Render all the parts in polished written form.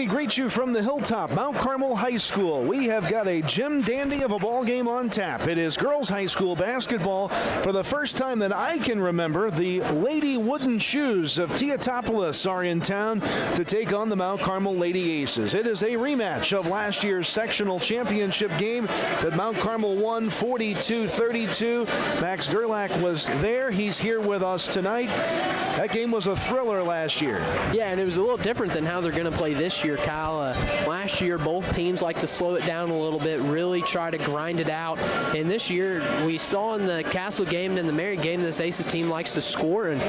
we greet you from the hilltop, Mount Carmel High School. We have got a gym dandy of a ball game on tap. It is girls high school basketball. For the first time that I can remember, the Lady Wooden Shoes of Teutopolis are in town to take on the Mount Carmel Lady Aces. It is a rematch of last year's sectional championship game that Mount Carmel won 42-32. Max Gerlach was there. He's here with us tonight. That game was a thriller last year. Yeah, and it was a little different than how they're going to play this year, Kyle. Last year, both teams like to slow it down a little bit, really try to grind it out. And this year, we saw in the Castle game and in the Marion game, this Aces team likes to score. And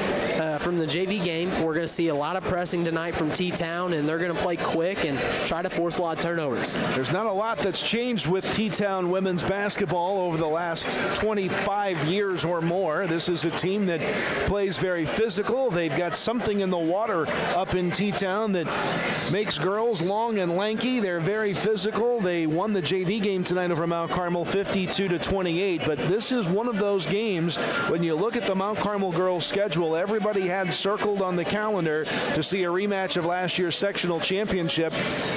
from the JV game, we're going to see a lot of pressing tonight from T-Town, and they're going to play quick and try to force a lot of turnovers. There's not a lot that's changed with T-Town women's basketball over the last 25 years or more. This is a team that plays very physical. They've got something in the water up in T-Town that makes girls long and lanky. They're very physical. They won the JV game tonight over Mount Carmel 52-28, but this is one of those games when you look at the Mount Carmel girls schedule, everybody had circled on the calendar to see a rematch of last year's sectional championship.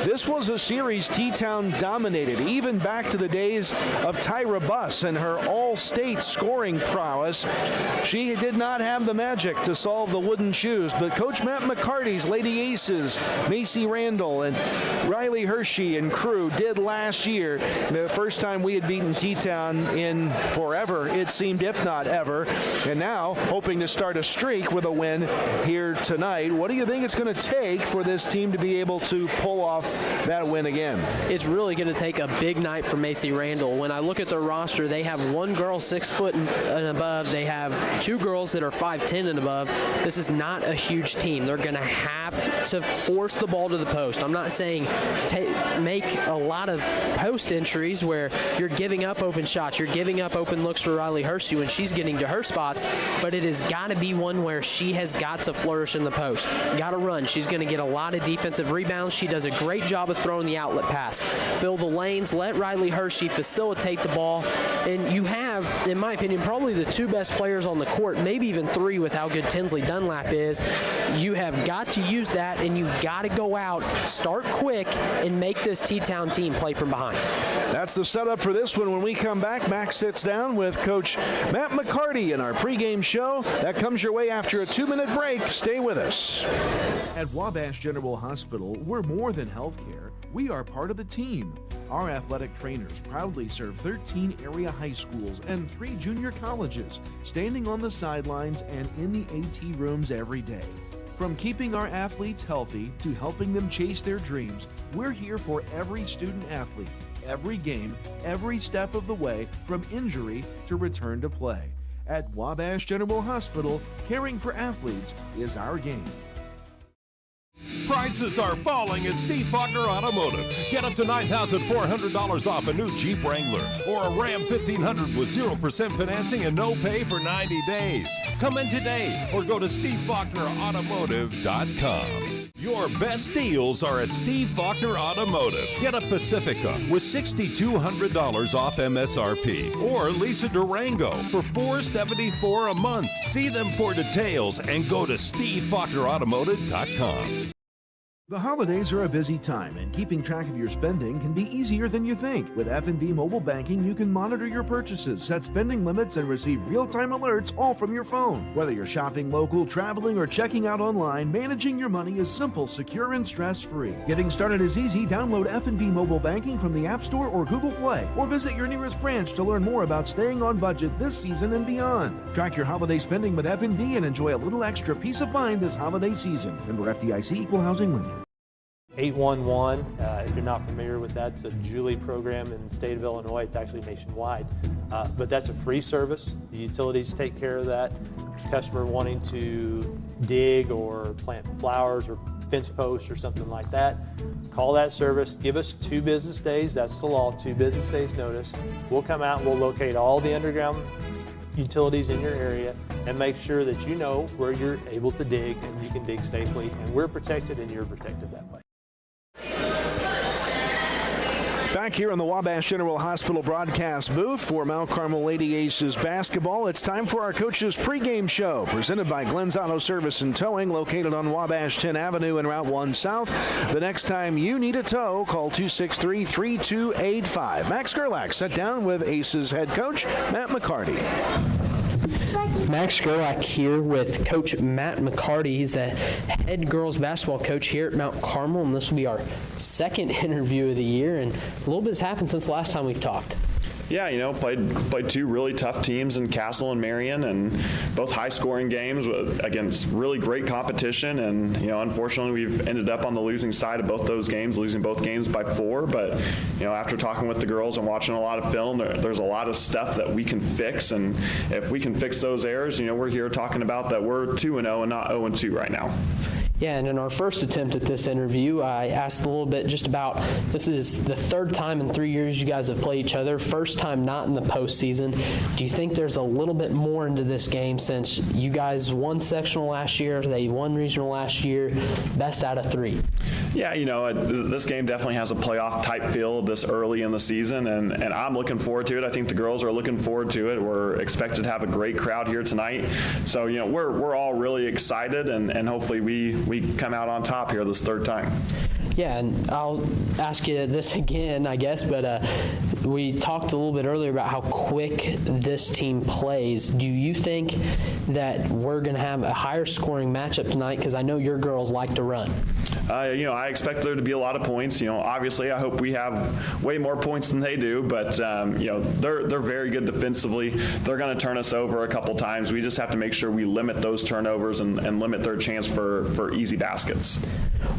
This was a series T-Town dominated, even back to the days of Tyra Buss and her all-state scoring prowess. She did not have the magic to solve the Wooden Shoes, but Coach Matt McCarty's Lady Aces, Macy Randall and Riley Hershey and crew did last year. The first time we had beaten T-Town in forever, it seemed, if not ever. And now, hoping to start a streak with a win here tonight. What do you think it's going to take for this team to be able to pull off that win again? It's really going to take a big night for Macy Randall. When I look at their roster, they have one girl 6 foot and above. They have two girls that are 5'10" and above. This is not a huge team. They're going to have to force the ball to the post. I'm not saying make a lot of post entries where you're giving up open shots, you're giving up open looks for Riley Hershey when she's getting to her spots, but it has got to be one where she has got to flourish in the post. Got to run. She's going to get a lot of defensive rebounds. She does a great job of throwing the outlet pass. Fill the lanes, let Riley Hershey facilitate the ball, and you have, in my opinion, probably the two best players on the court, maybe even three with how good Tinsley Dunlap is. You have got to use that, and you've got to go out, start quick, and make this T-Town team play from behind. That's the setup for this one. When we come back, Max sits down with Coach Matt McCarty in our pregame show. That comes your way after a 2-minute break. Stay with us. At Wabash General Hospital, we're more than healthcare. We are part of the team. Our athletic trainers proudly serve 13 area high schools and 3 junior colleges, standing on the sidelines and in the AT rooms every day. From keeping our athletes healthy to helping them chase their dreams, we're here for every student athlete, every game, every step of the way, from injury to return to play. At Wabash General Hospital, caring for athletes is our game. Prices are falling at Steve Faulkner Automotive. Get up to $9,400 off a new Jeep Wrangler or a Ram 1500 with 0% financing and no pay for 90 days. Come in today or go to SteveFaulknerAutomotive.com. Your best deals are at Steve Faulkner Automotive. Get a Pacifica with $6,200 off MSRP or lease a Durango for $474 a month. See them for details and go to SteveFaulknerAutomotive.com. The holidays are a busy time, and keeping track of your spending can be easier than you think. With F&B Mobile Banking, you can monitor your purchases, set spending limits, and receive real-time alerts all from your phone. Whether you're shopping local, traveling, or checking out online, managing your money is simple, secure, and stress-free. Getting started is easy. Download F&B Mobile Banking from the App Store or Google Play, or visit your nearest branch to learn more about staying on budget this season and beyond. Track your holiday spending with F&B and enjoy a little extra peace of mind this holiday season. Member FDIC, Equal Housing Lender. 811, if you're not familiar with that, it's a Julie program in the state of Illinois. It's actually nationwide, but that's a free service. The utilities take care of that. Customer wanting to dig or plant flowers or fence posts or something like that, call that service, give us 2 business days, that's the law, 2 business days notice. We'll come out and we'll locate all the underground utilities in your area and make sure that you know where you're able to dig and you can dig safely, and we're protected and you're protected that way. Back here in the Wabash General Hospital broadcast booth for Mount Carmel Lady Aces basketball, it's time for our coach's pregame show, presented by Glenn's Auto Service and Towing, located on Wabash 10 Avenue and Route 1 South. The next time you need a tow, call 263-3285. Max Gerlach sat down with Aces head coach Matt McCarty. Max Gerlach here with Coach Matt McCarty. He's the head girls basketball coach here at Mount Carmel, and this will be our second interview of the year, and a little bit's happened since the last time we've talked. Yeah, played two really tough teams in Castle and Marion, and both high-scoring games against really great competition. And unfortunately, we've ended up on the losing side of both those games, losing both games by 4. But after talking with the girls and watching a lot of film, there's a lot of stuff that we can fix. And if we can fix those errors, we're here talking about that we're 2-0 and not 0-2 right now. Yeah, and in our first attempt at this interview, I asked a little bit just about, this is the third time in 3 years you guys have played each other, first time not in the postseason. Do you think there's a little bit more into this game since you guys won sectional last year, they won regional last year, best out of 3? Yeah, this game definitely has a playoff type feel this early in the season, and I'm looking forward to it. I think the girls are looking forward to it. We're expected to have a great crowd here tonight. So, we're all really excited, and hopefully we come out on top here this third time. Yeah, and I'll ask you this again, I guess, but we talked a little bit earlier about how quick this team plays. Do you think that we're going to have a higher scoring matchup tonight? Because I know your girls like to run. I expect there to be a lot of points. Obviously, I hope we have way more points than they do, but they're very good defensively. They're going to turn us over a couple times. We just have to make sure we limit those turnovers and limit their chance for easy baskets.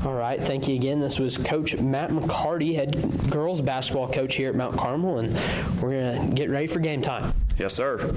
All right, thank you again. This was Coach Matt McCarty, head girls basketball coach here at Mount Carmel, and we're going to get ready for game time. Yes, sir.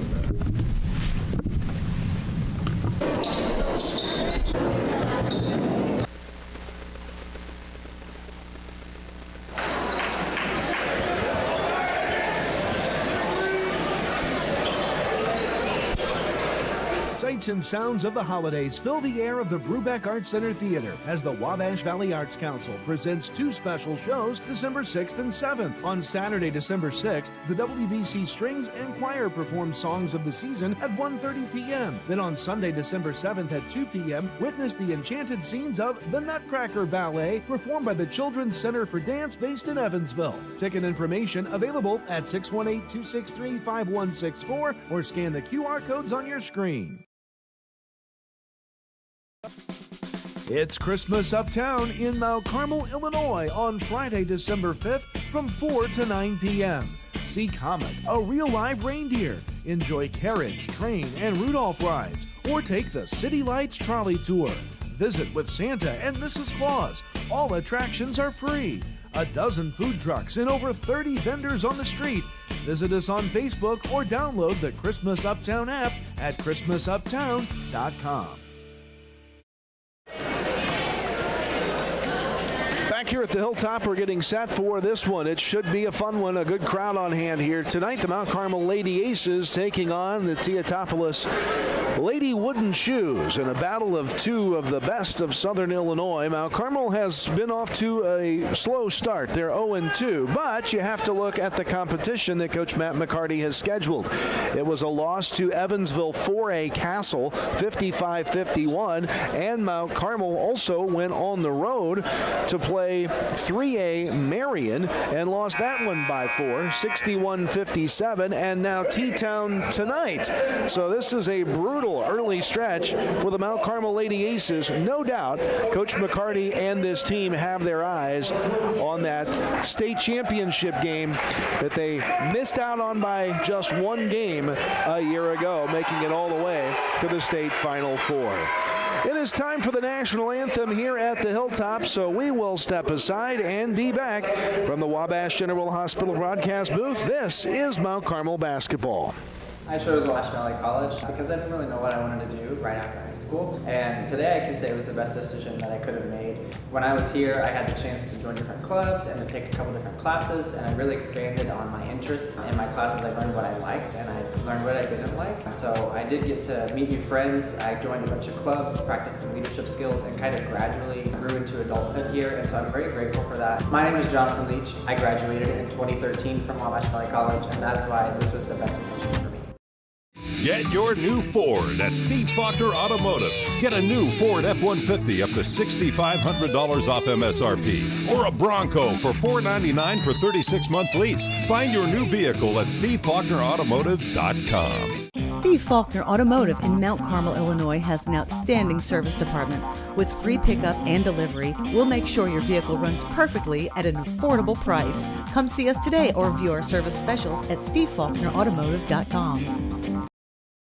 Sights and sounds of the holidays fill the air of the Brubeck Arts Center Theater as the Wabash Valley Arts Council presents 2 special shows December 6th and 7th. On Saturday, December 6th, the WVC Strings and Choir perform songs of the season at 1:30 p.m. Then on Sunday, December 7th at 2 p.m., witness the enchanted scenes of the Nutcracker Ballet performed by the Children's Center for Dance based in Evansville. Ticket information available at 618-263-5164 or scan the QR codes on your screen. It's Christmas Uptown in Mount Carmel, Illinois on Friday, December 5th from 4 to 9 p.m. See Comet, a real live reindeer. Enjoy carriage, train, and Rudolph rides, or take the City Lights trolley tour. Visit with Santa and Mrs. Claus. All attractions are free. A dozen food trucks and over 30 vendors on the street. Visit us on Facebook or download the Christmas Uptown app at christmasuptown.com. Back here at the Hilltop, we're getting set for this one. It should be a fun one, a good crowd on hand here tonight. The Mount Carmel Lady Aces taking on the Teutopolis Lady Wooden Shoes in a battle of 2 of the best of Southern Illinois. Mount Carmel has been off to a slow start. They're 0-2, but you have to look at the competition that Coach Matt McCarty has scheduled. It was a loss to Evansville 4A Castle, 55-51, and Mount Carmel also went on the road to play 3A Marion and lost that one by 4, 61-57, and now T-Town tonight. So this is a brutal early stretch for the Mount Carmel Lady Aces. No doubt Coach McCarty and this team have their eyes on that state championship game that they missed out on by just 1 game a year ago, making it all the way to the state Final Four. It is time for the national anthem here at the Hilltop, so we will step aside and be back from the Wabash General Hospital broadcast booth. This is Mount Carmel basketball. I chose Wabash Valley College because I didn't really know what I wanted to do right after high school. And today I can say it was the best decision that I could have made. When I was here, I had the chance to join different clubs and to take a couple different classes, and I really expanded on my interests. In my classes, I learned what I liked and I learned what I didn't like. So I did get to meet new friends. I joined a bunch of clubs, practiced some leadership skills, and kind of gradually grew into adulthood here. And so I'm very grateful for that. My name is Jonathan Leach. I graduated in 2013 from Wabash Valley College, and that's why this was the best decision for me. Get your new Ford at Steve Faulkner Automotive. Get a new Ford F-150 up to $6,500 off MSRP. Or a Bronco for $499 for 36-month lease. Find your new vehicle at SteveFaulknerAutomotive.com. Steve Faulkner Automotive in Mount Carmel, Illinois has an outstanding service department. With free pickup and delivery, we'll make sure your vehicle runs perfectly at an affordable price. Come see us today or view our service specials at SteveFaulknerAutomotive.com.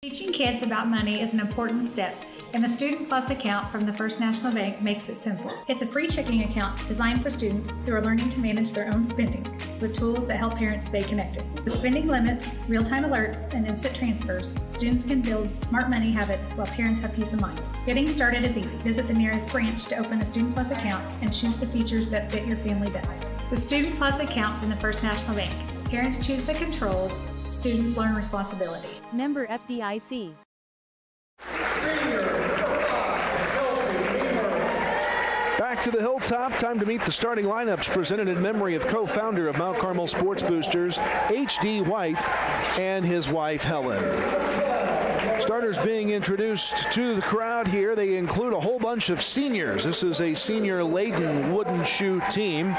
Teaching kids about money is an important step, and the Student Plus account from the First National Bank makes it simple. It's a free checking account designed for students who are learning to manage their own spending, with tools that help parents stay connected. With spending limits, real-time alerts, and instant transfers, students can build smart money habits while parents have peace of mind. Getting started is easy. Visit the nearest branch to open a Student Plus account and choose the features that fit your family best. The Student Plus account from the First National Bank. Parents choose the controls, students learn responsibility. Member FDIC. Back to the Hilltop. Time to meet the starting lineups presented in memory of co-founder of Mount Carmel Sports Boosters, H.D. White, and his wife, Helen. Starters being introduced to the crowd here. They include a whole bunch of seniors. This is a senior-laden wooden shoe team.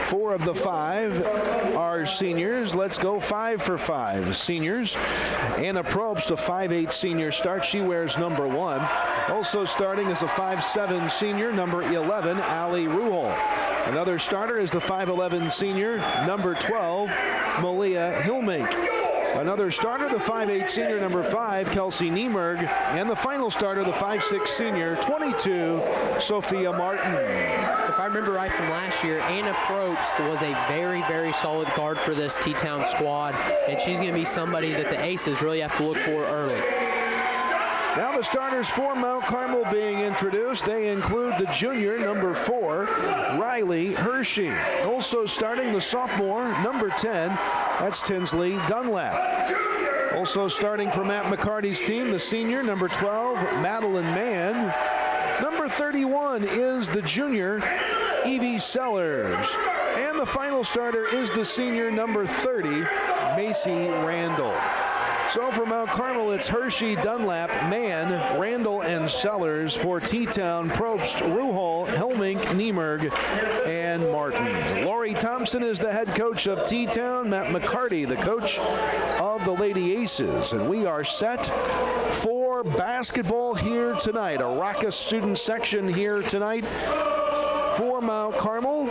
4 of the 5 are seniors. Let's go 5 for 5 seniors. Anna Probst, a 5'8 senior start. She wears number 1. Also starting is a 5'7 senior, number 11, Allie Ruhol. Another starter is the 5'11 senior, number 12, Malia Hillmake. Another starter, the 5'8 senior, number 5, Kelsey Niemerg. And the final starter, the 5'6 senior, 22, Sophia Martin. If I remember right from last year, Anna Probst was a very, very solid guard for this T-Town squad, and she's going to be somebody that the Aces really have to look for early. Now the starters for Mount Carmel being introduced. They include the junior, number 4, Riley Hershey. Also starting the sophomore, number 10, that's Tinsley Dunlap. Also starting for Matt McCarty's team, the senior, number 12, Madeline Mann. Number 31 is the junior, Evie Sellers. And the final starter is the senior, number 30, Macy Randall. So for Mount Carmel, it's Hershey, Dunlap, Mann, Randall, and Sellers. For T-Town, Probst, Ruhol, Helmink, Niemerg, and Martin. Lori Thompson is the head coach of T-Town. Matt McCarty, the coach of the Lady Aces. And we are set for basketball here tonight. A raucous student section here tonight for Mount Carmel.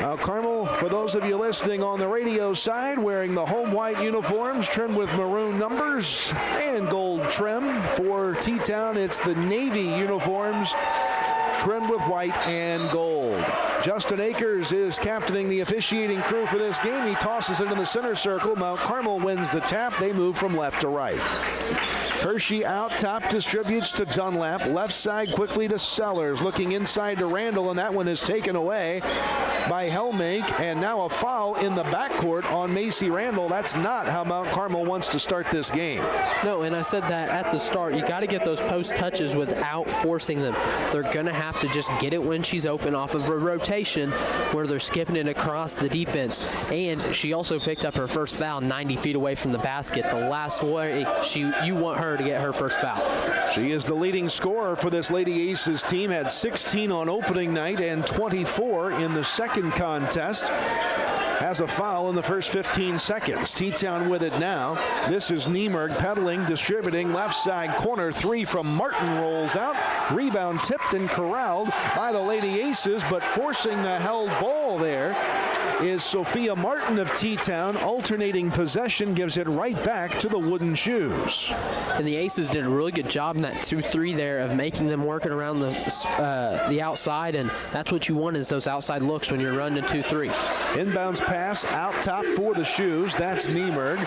Mount Carmel, for those of you listening on the radio side, wearing the home white uniforms trimmed with maroon numbers and gold trim. For T-Town, it's the navy uniforms trimmed with white and gold. Justin Akers is captaining the officiating crew for this game. He tosses it in the center circle. Mount Carmel wins the tap. They move from left to right. Hershey out top, distributes to Dunlap. Left side quickly to Sellers. Looking inside to Randall, and that one is taken away by Helmink. And now a foul in the backcourt on Macy Randall. That's not how Mount Carmel wants to start this game. No, and I said that at the start. You got to get those post touches without forcing them. They're going to have to just get it when she's open off of a rotation where they're skipping it across the defense. And she also picked up her first foul 90 feet away from the basket. The last way you want her to get her first foul. She is the leading scorer for this Lady Aces team. Had 16 on opening night and 24 in the second contest. Has a foul in the first 15 seconds. T-Town with it now. This is Niemerg pedaling, distributing, left side corner. 3 from Martin rolls out. Rebound tipped and corralled by the Lady Aces, but forcing the held ball there is Sophia Martin of T-Town. Alternating possession gives it right back to the wooden shoes. And the Aces did a really good job in that 2-3 there of making them working around the outside, and that's what you want is those outside looks when you're running 2-3. Inbounds pass out top for the shoes. That's Niemerg.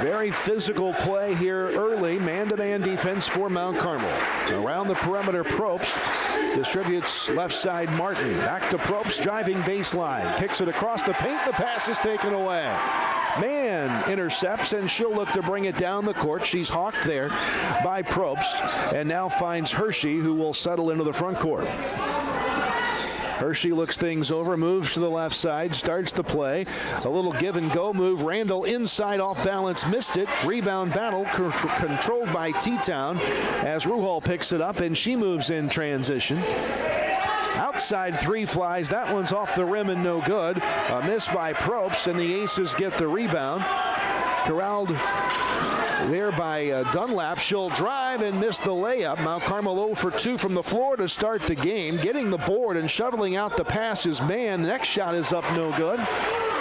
Very physical play here early. Man-to-man defense for Mount Carmel. Around the perimeter, Probst distributes left side Martin. Back to Probst, driving baseline. Kicks it across the paint. The pass is taken away. Man intercepts, and she'll look to bring it down the court. She's hawked there by Probst, and now finds Hershey, who will settle into the front court. Hershey looks things over, moves to the left side, starts the play. A little give and go move. Randall inside, off balance, missed it. Rebound battle controlled by T-Town as Ruhal picks it up, and she moves in transition. Outside three flies. That one's off the rim and no good. A miss by Probst, and the Aces get the rebound. Corralled there by Dunlap. She'll drive and miss the layup. Mount Carmel 0 for 2 from the floor to start the game. Getting the board and shoveling out the pass is Mann. Next shot is up, no good.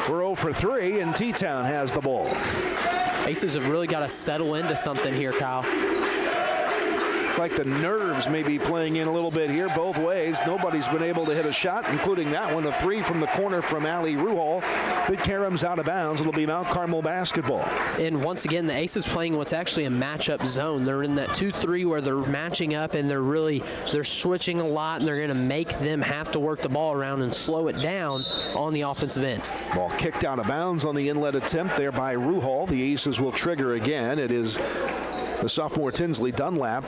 We're 0 for 3, and T-Town has the ball. Aces have really got to settle into something here, Kyle. It's like the nerves may be playing in a little bit here both ways. Nobody's been able to hit a shot, including that one. A three from the corner from Allie Ruhal. That caroms out of bounds. It'll be Mount Carmel basketball. And once again, the Aces playing what's actually a matchup zone. They're in that 2-3 where they're matching up, and they're switching a lot, and they're going to make them have to work the ball around and slow it down on the offensive end. Ball kicked out of bounds on the inlet attempt there by Ruhal. The Aces will trigger again. It is the sophomore Tinsley Dunlap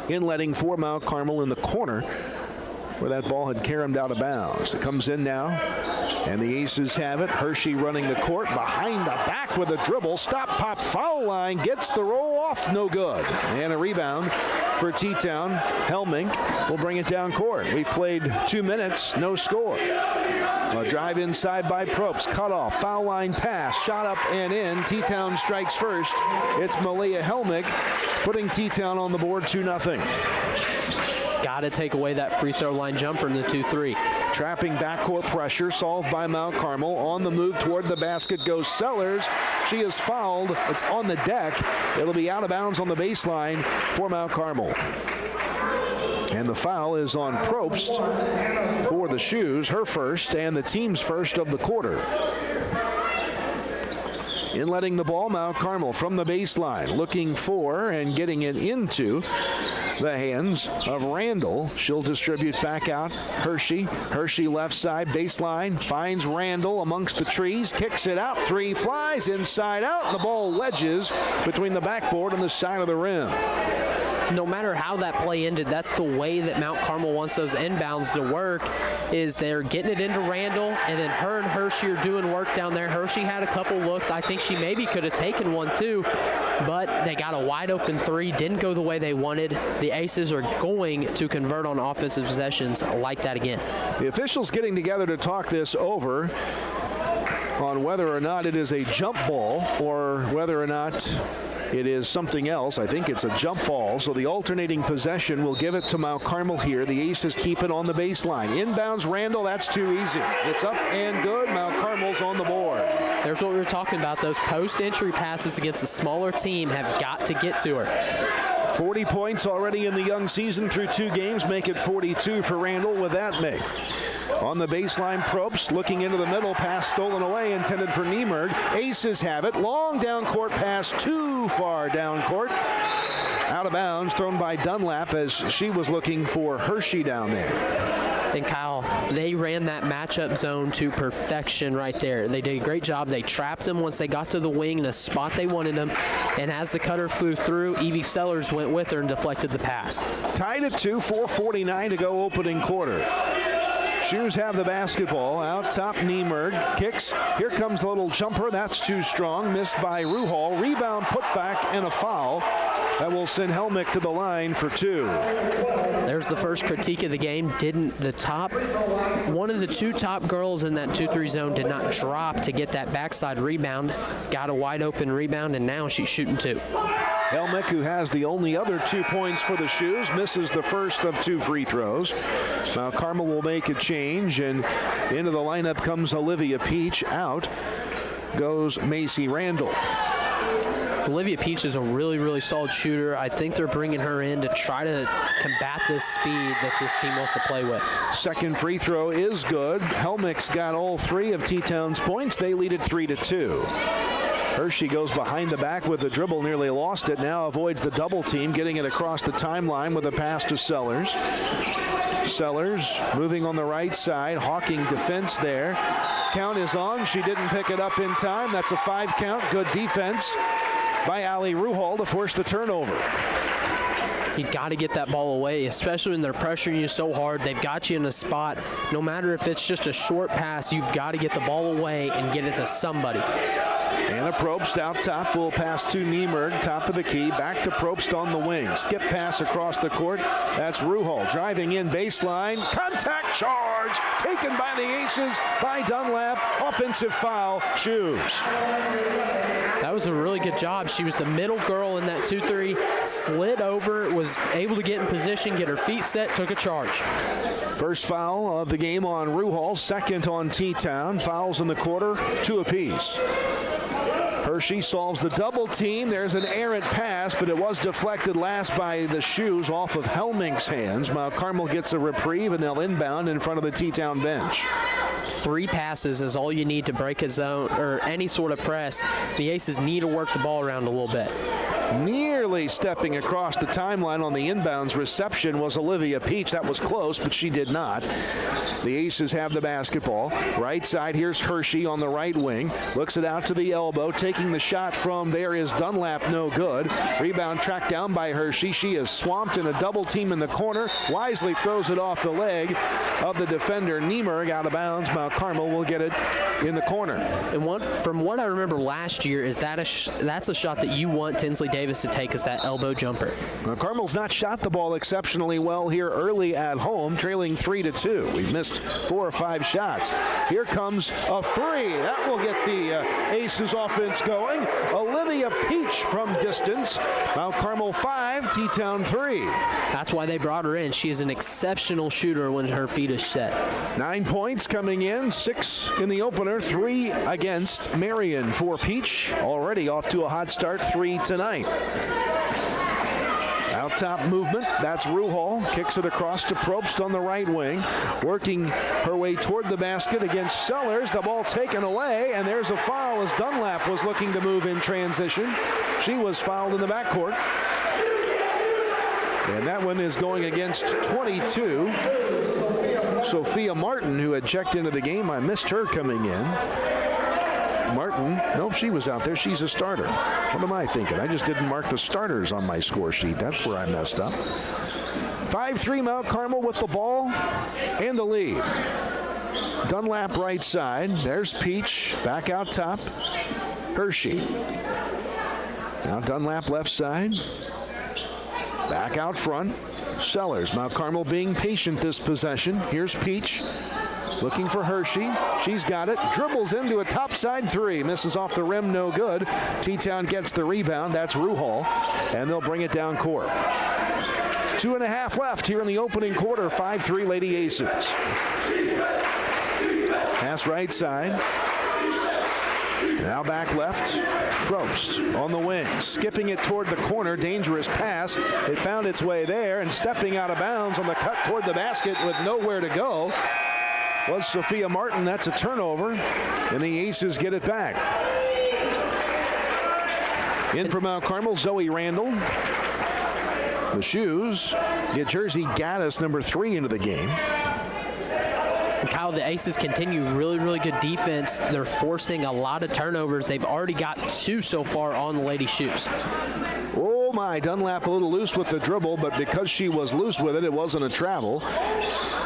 inletting for Mount Carmel in the corner where that ball had caromed out of bounds. It comes in now, and the Aces have it. Hershey running the court behind the back with a dribble. Stop, pop, foul line. Gets the roll off. No good. And a rebound for T-Town. Helmink will bring it down court. We've played 2 minutes. No score. A drive inside by Probst. Cut off. Foul line pass. Shot up and in. T-Town strikes first. It's Malia Helmink putting T-Town on the board 2-0. Got to take away that free throw line jumper in the 2-3. Trapping backcourt pressure solved by Mount Carmel. On the move toward the basket goes Sellers. She is fouled. It's on the deck. It'll be out of bounds on the baseline for Mount Carmel. And the foul is on Probst for the shoes, her first and the team's first of the quarter. Inletting the ball, Mount Carmel from the baseline, looking for and getting it into the hands of Randall. She'll distribute back out. Hershey left side, baseline, finds Randall amongst the trees, kicks it out, three flies inside out, and the ball wedges between the backboard and the side of the rim. No matter how that play ended, that's the way that Mount Carmel wants those inbounds to work, is they're getting it into Randall, and then her and Hershey are doing work down there. Hershey had a couple looks. I think she maybe could have taken one too, but they got a wide open three, didn't go the way they wanted. The Aces are going to convert on offensive possessions like that again. The officials getting together to talk this over on whether or not it is a jump ball or whether or not it is something else. I think it's a jump ball, so the alternating possession will give it to Mount Carmel here. The Aces keep it on the baseline. Inbounds Randall, that's too easy. It's up and good. Mount Carmel's on the board. There's what we were talking about. Those post-entry passes against a smaller team have got to get to her. 40 points already in the young season through 2 games. Make it 42 for Randall with that make. On the baseline, Probst looking into the middle, pass stolen away, intended for Niemerg. Aces have it. Long down court pass, too far down court. Out of bounds, thrown by Dunlap as she was looking for Hershey down there. And Kyle, they ran that matchup zone to perfection right there. They did a great job. They trapped them once they got to the wing in a spot they wanted them. And as the cutter flew through, Evie Sellers went with her and deflected the pass. Tied at 2, 4:49 to go opening quarter. Shoes have the basketball. Out top, Niemerg kicks. Here comes the little jumper. That's too strong. Missed by Ruhal. Rebound, put back, and a foul. That will send Helmink to the line for 2. There's the first critique of the game. One of the 2 top girls in that 2-3 zone did not drop to get that backside rebound. Got a wide open rebound, and now she's shooting 2. Helmick, who has the only other 2 points for the Shoes, misses the first of 2 free throws. Now Carmel will make a change, and into the lineup comes Olivia Peach. Out goes Macy Randall. Olivia Peach is a really, really solid shooter. I think they're bringing her in to try to combat this speed that this team wants to play with. Second free throw is good. Helmick's got all 3 of T-Town's points. They lead it 3-2. Hershey goes behind the back with the dribble, nearly lost it. Now avoids the double team, getting it across the timeline with a pass to Sellers. Sellers moving on the right side, hawking defense there. Count is on. She didn't pick it up in time. That's a 5 count. Good defense by Ali Ruhal to force the turnover. You got to get that ball away, especially when they're pressuring you so hard. They've got you in a spot. No matter if it's just a short pass, you've got to get the ball away and get it to somebody. Anna Probst out top will pass to Niemerg, top of the key, back to Probst on the wing. Skip pass across the court. That's Ruhal driving in baseline. Contact charge taken by the Aces by Dunlap. Offensive foul, Shoes. That was a really good job. She was the middle girl in that 2-3, slid over, was able to get in position, get her feet set, took a charge. First foul of the game on Ruhal, second on T-Town. Fouls in the quarter, 2 apiece. Hershey solves the double team. There's an errant pass, but it was deflected last by the Shoes off of Helmink's hands. Mount Carmel gets a reprieve, and they'll inbound in front of the T-Town bench. 3 passes is all you need to break a zone or any sort of press. The Aces need to work the ball around a little bit. Nearly stepping across the timeline on the inbounds reception was Olivia Peach. That was close, but she did not. The Aces have the basketball. Right side, here's Hershey on the right wing. Looks it out to the elbow. Taking the shot from there is Dunlap, no good. Rebound tracked down by Hershey. She is swamped in a double team in the corner. Wisely throws it off the leg of the defender, Niemerg, out of bounds. Mount Carmel will get it in the corner. And from what I remember last year is that's a shot that you want Tinsley Davis to take, is that elbow jumper. Now, Carmel's not shot the ball exceptionally well here early at home, trailing 3-2. We've missed 4 or 5 shots. Here comes a 3. That will get the Aces offense going. Olivia Peach from distance. Mount Carmel 5, T-Town 3. That's why they brought her in. She is an exceptional shooter when her feet is set. 9 points coming in, 6 in the opener, 3 against Marion for Peach. Already off to a hot start, 3 tonight. Out top movement, that's Ruhal. Kicks it across to Probst on the right wing. Working her way toward the basket against Sellers. The ball taken away, and there's a foul as Dunlap was looking to move in transition. She was fouled in the backcourt. And that one is going against 22. Sophia Martin, who had checked into the game. I missed her coming in. Martin, nope, she was out there. She's a starter. What am I thinking? I just didn't mark the starters on my score sheet. That's where I messed up. 5-3 Mount Carmel with the ball and the lead. Dunlap right side. There's Peach back out top. Hershey. Now Dunlap left side. Back out front. Sellers. Mount Carmel being patient this possession. Here's Peach. Looking for Hershey. She's got it. Dribbles into a topside 3. Misses off the rim, no good. T-Town gets the rebound. That's Ruhal. And they'll bring it down court. 2.5 left here in the opening quarter. 5-3 Lady Aces. Pass right side. Now back left. Probst on the wing. Skipping it toward the corner. Dangerous pass. It found its way there, and stepping out of bounds on the cut toward the basket with nowhere to go was Sophia Martin. That's a turnover, and the Aces get it back. In for Mount Carmel, Zoe Randall. The Shoes get Jersey Gaddis, number 3, into the game. And Kyle, the Aces continue really, really good defense. They're forcing a lot of turnovers. They've already got 2 so far on the Lady Shoes. Oh my, Dunlap a little loose with the dribble, but because she was loose with it, it wasn't a travel.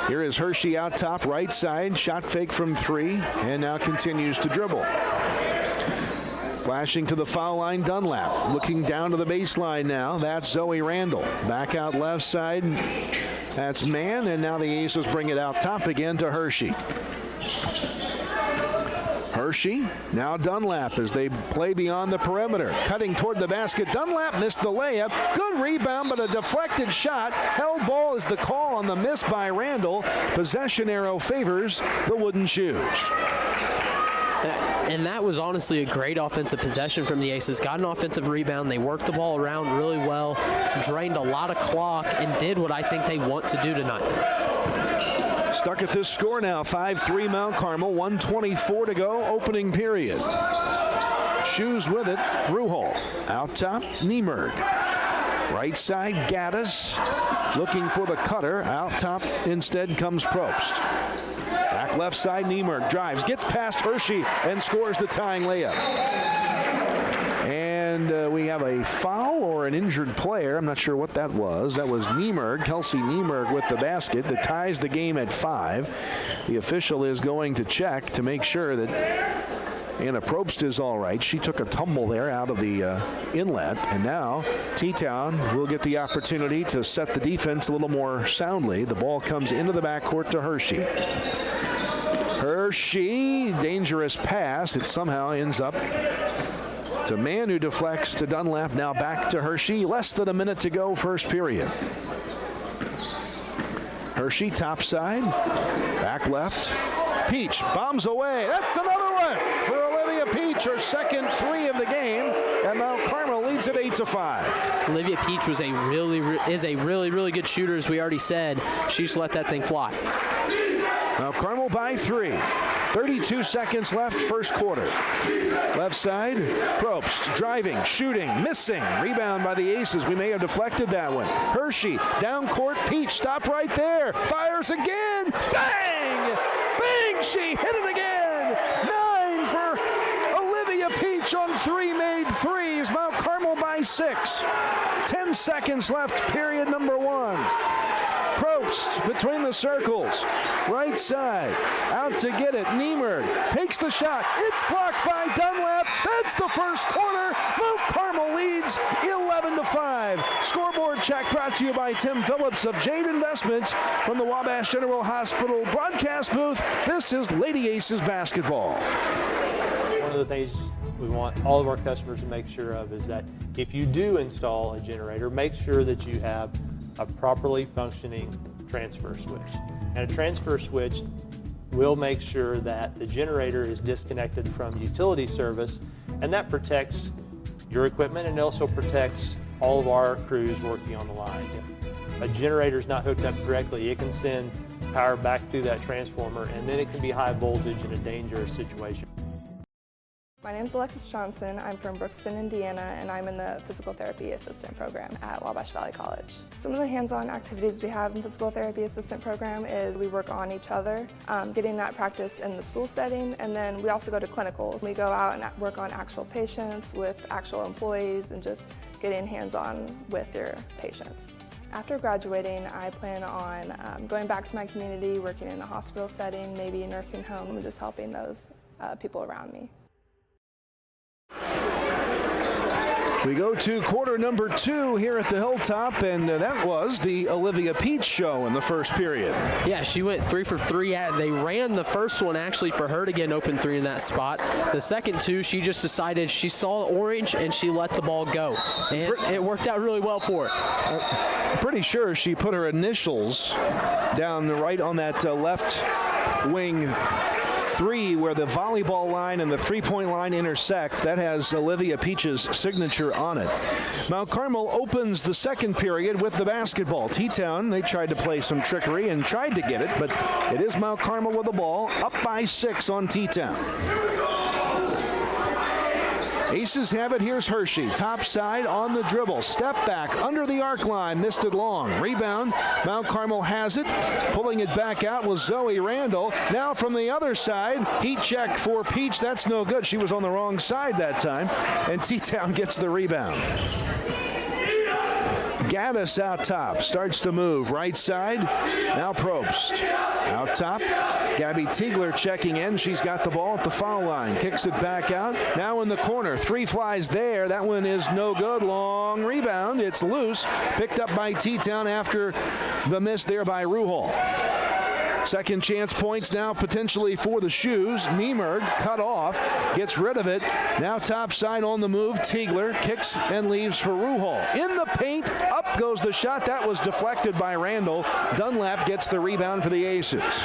Here is Hershey out top, right side, shot fake from 3, and now continues to dribble. Flashing to the foul line, Dunlap. Looking down to the baseline now, that's Zoe Randall. Back out left side, that's Mann, and now the Aces bring it out top again to Hershey. Hershey, now Dunlap as they play beyond the perimeter. Cutting toward the basket. Dunlap missed the layup. Good rebound, but a deflected shot. Held ball is the call on the miss by Randall. Possession arrow favors the Wooden Shoes. And that was honestly a great offensive possession from the Aces. Got an offensive rebound. They worked the ball around really well, drained a lot of clock, and did what I think they want to do tonight. Stuck at this score now, 5-3 Mount Carmel, 1:24 to go, opening period. Shoes with it, Ruhal. Out top, Niemerg. Right side, Gaddis. Looking for the cutter. Out top instead comes Probst. Back left side, Niemerg drives, gets past Hershey, and scores the tying layup. And we have a foul or an injured player. I'm not sure what that was. That was Niemerg, Kelsey Niemerg with the basket that ties the game at 5. The official is going to check to make sure that Anna Probst is all right. She took a tumble there out of the inlet, and now T-Town will get the opportunity to set the defense a little more soundly. The ball comes into the backcourt to Hershey. Hershey, dangerous pass. It somehow ends up to man who deflects to Dunlap. Now back to Hershey. Less than a minute to go, first period. Hershey topside, back left. Peach bombs away. That's another one for Olivia Peach, her second 3 of the game, and Mount Carmel leads it 8-5. Olivia Peach is a really good shooter, as we already said. She just let that thing fly. Mount Carmel by 3. 32 seconds left, first quarter. Left side, Probst driving, shooting, missing. Rebound by the Aces. We may have deflected that one. Hershey, down court, Peach, stop right there. Fires again. Bang! Bang! She hit it again. 9 for Olivia Peach on 3 made threes. Mount Carmel by 6. 10 seconds left, period number 1. Probst between the circles, right side, out to get it. Niemerg takes the shot. It's blocked by Dunlap. That's the first quarter. Mount Carmel leads 11-5. Scoreboard check brought to you by Tim Phillips of Jade Investments from the Wabash General Hospital broadcast booth. This is Lady Aces basketball. One of the things we want all of our customers to make sure of is that if you do install a generator, make sure that you have a properly functioning transfer switch. And a transfer switch will make sure that the generator is disconnected from utility service, and that protects your equipment and it also protects all of our crews working on the line. If a generator is not hooked up correctly, it can send power back through that transformer, and then it can be high voltage in a dangerous situation. My name is Alexis Johnson. I'm from Brookston, Indiana, and I'm in the Physical Therapy Assistant Program at Wabash Valley College. Some of the hands-on activities we have in the Physical Therapy Assistant Program is we work on each other, getting that practice in the school setting, and then we also go to clinicals. We go out and work on actual patients with actual employees and just getting hands-on with your patients. After graduating, I plan on going back to my community, working in a hospital setting, maybe a nursing home, and just helping those people around me. We go to quarter number 2 here at the Hilltop, and that was the Olivia Peach show in the first period. Yeah, she went 3 for 3. They ran the first one actually for her to get an open 3 in that spot. The second 2, she just decided she saw orange and she let the ball go. And it worked out really well for her. I'm pretty sure she put her initials down the right on that left wing 3 where the volleyball line and the three-point line intersect. That has Olivia Peach's signature on it. Mount Carmel opens the second period with the basketball. T-Town, they tried to play some trickery and tried to get it, but it is Mount Carmel with the ball, up by 6 on T-Town. Aces have it. Here's Hershey. Top side on the dribble. Step back under the arc line. Missed it long. Rebound. Mount Carmel has it. Pulling it back out was Zoe Randall. Now from the other side. Heat check for Peach. That's no good. She was on the wrong side that time. And T-Town gets the rebound. Gaddis out top. Starts to move. Right side. Now Probst. Out top. Gabby Tiegler checking in. She's got the ball at the foul line. Kicks it back out. Now in the corner. 3 flies there. That one is no good. Long rebound. It's loose. Picked up by T-Town after the miss there by Ruhal. Second chance points now potentially for the Shoes. Niemerg cut off, gets rid of it. Now top side on the move. Tiegler kicks and leaves for Ruhal. In the paint, up goes the shot. That was deflected by Randall. Dunlap gets the rebound for the Aces.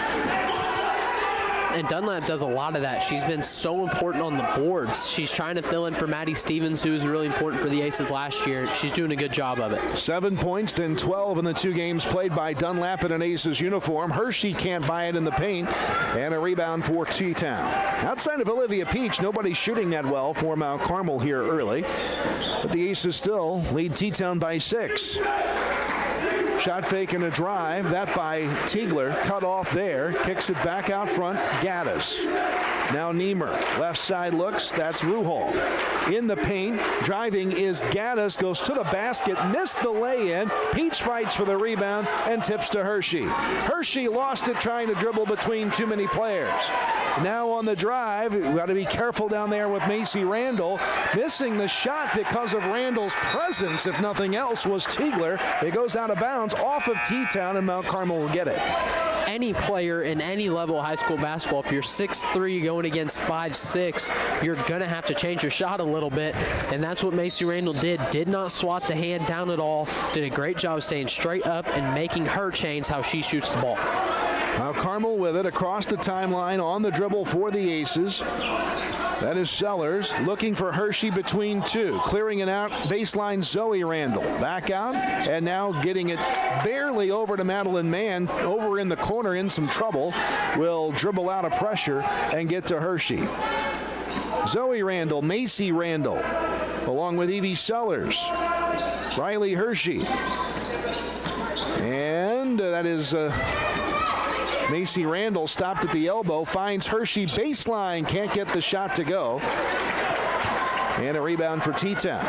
And Dunlap does a lot of that. She's been so important on the boards. She's trying to fill in for Maddie Stevens, who was really important for the Aces last year. She's doing a good job of it. 7 points, then 12 in the 2 games played by Dunlap in an Aces uniform. Hershey can't buy it in the paint. And a rebound for T-Town. Outside of Olivia Peach, nobody's shooting that well for Mount Carmel here early. But the Aces still lead T-Town by 6. Shot fake and a drive. That by Tiegler. Cut off there. Kicks it back out front. Gaddis. Now Niemer. Left side looks. That's Ruhal. In the paint. Driving is Gaddis. Goes to the basket. Missed the lay-in. Peach fights for the rebound and tips to Hershey. Hershey lost it trying to dribble between too many players. Now on the drive. We've got to be careful down there with Macy Randall. Missing the shot because of Randall's presence, if nothing else, was Tiegler. It goes out of bounds off of T-Town, and Mount Carmel will get it. Any player in any level of high school basketball, if you're 6'3" going against 5'6", you're going to have to change your shot a little bit, and that's what Macy Randall did. Did not swat the hand down at all. Did a great job staying straight up and making her change how she shoots the ball. Now Carmel with it across the timeline on the dribble for the Aces. That is Sellers looking for Hershey between 2. Clearing it out, baseline Zoe Randall. Back out, and now getting it barely over to Madeline Mann. Over in the corner in some trouble. Will dribble out of pressure and get to Hershey. Zoe Randall, Macy Randall, along with Evie Sellers. Riley Hershey. And that is... Macy Randall stopped at the elbow, finds Hershey baseline, can't get the shot to go. And a rebound for T-Town.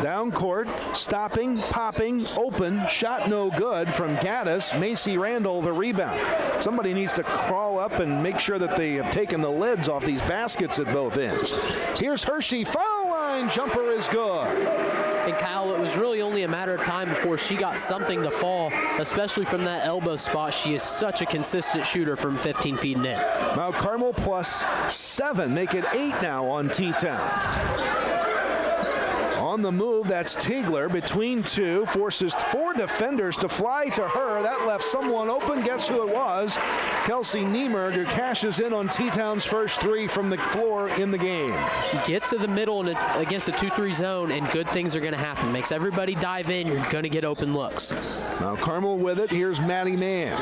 Down court, stopping, popping, open, shot no good from Gaddis. Macy Randall the rebound. Somebody needs to crawl up and make sure that they have taken the lids off these baskets at both ends. Here's Hershey, foul line, jumper is good. And Kyle, it was really only a matter of time before she got something to fall, especially from that elbow spot. She is such a consistent shooter from 15 feet in. Mount Carmel plus 7, make it 8 now on T-Town. On the move, that's Tiegler between 2, forces 4 defenders to fly to her. That left someone open. Guess who it was? Kelsey Niemerg, who cashes in on T-Town's first 3 from the floor in the game. Get to the middle against a 2-3 zone, and good things are going to happen. Makes everybody dive in. You're going to get open looks. Now Carmel with it. Here's Maddie Mann.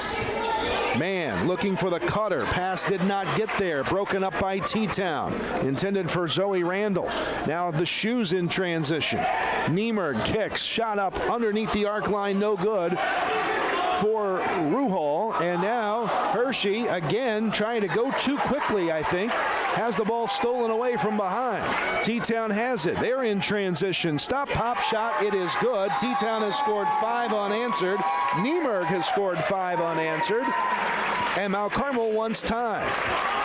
Mann looking for the cutter. Pass did not get there. Broken up by T-Town. Intended for Zoe Randall. Now the Shoes in transition. Niemerg kicks. Shot up underneath the arc line. No good for Ruhal. And now Hershey again trying to go too quickly, I think. Has the ball stolen away from behind. T-Town has it. They're in transition. Stop, pop, shot. It is good. T-Town has scored 5 unanswered. Niemerg has scored 5 unanswered. And Mount Carmel wants time.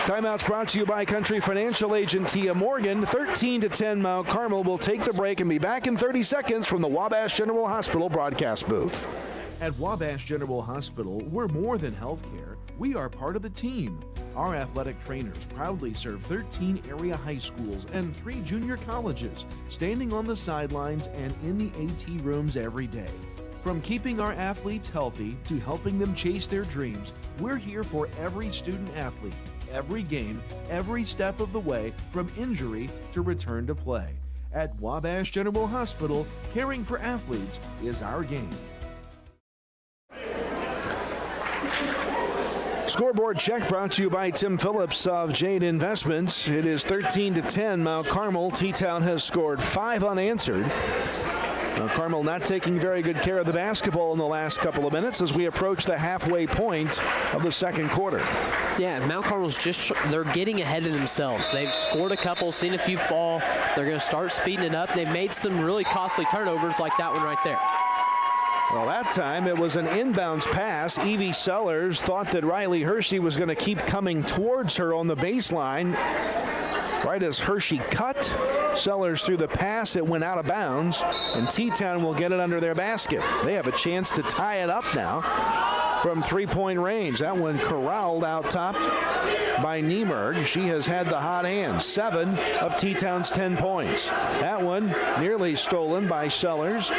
Timeouts brought to you by Country Financial Agent Tia Morgan. 13-10 Mount Carmel will take the break and be back in 30 seconds from the Wabash General Hospital broadcast booth. At Wabash General Hospital, we're more than healthcare. We are part of the team. Our athletic trainers proudly serve 13 area high schools and 3 junior colleges, standing on the sidelines and in the AT rooms every day. From keeping our athletes healthy to helping them chase their dreams, we're here for every student athlete, every game, every step of the way, from injury to return to play. At Wabash General Hospital, caring for athletes is our game. Scoreboard check brought to you by Tim Phillips of Jade Investments. It is 13-10 Mount Carmel. T-Town has scored 5 unanswered. Mount Carmel not taking very good care of the basketball in the last couple of minutes as we approach the halfway point of the second quarter. Yeah, Mount Carmel's they're getting ahead of themselves. They've scored a couple, seen a few fall. They're going to start speeding it up. They've made some really costly turnovers like that one right there. Well, that time it was an inbounds pass. Evie Sellers thought that Riley Hershey was going to keep coming towards her on the baseline. Right as Hershey cut, Sellers threw the pass. It went out of bounds, and T-Town will get it under their basket. They have a chance to tie it up now. from three-point range. That one corralled out top by Niemerg. She has had the hot hand. 7 of T-Town's 10 points. That one nearly stolen by Sellers,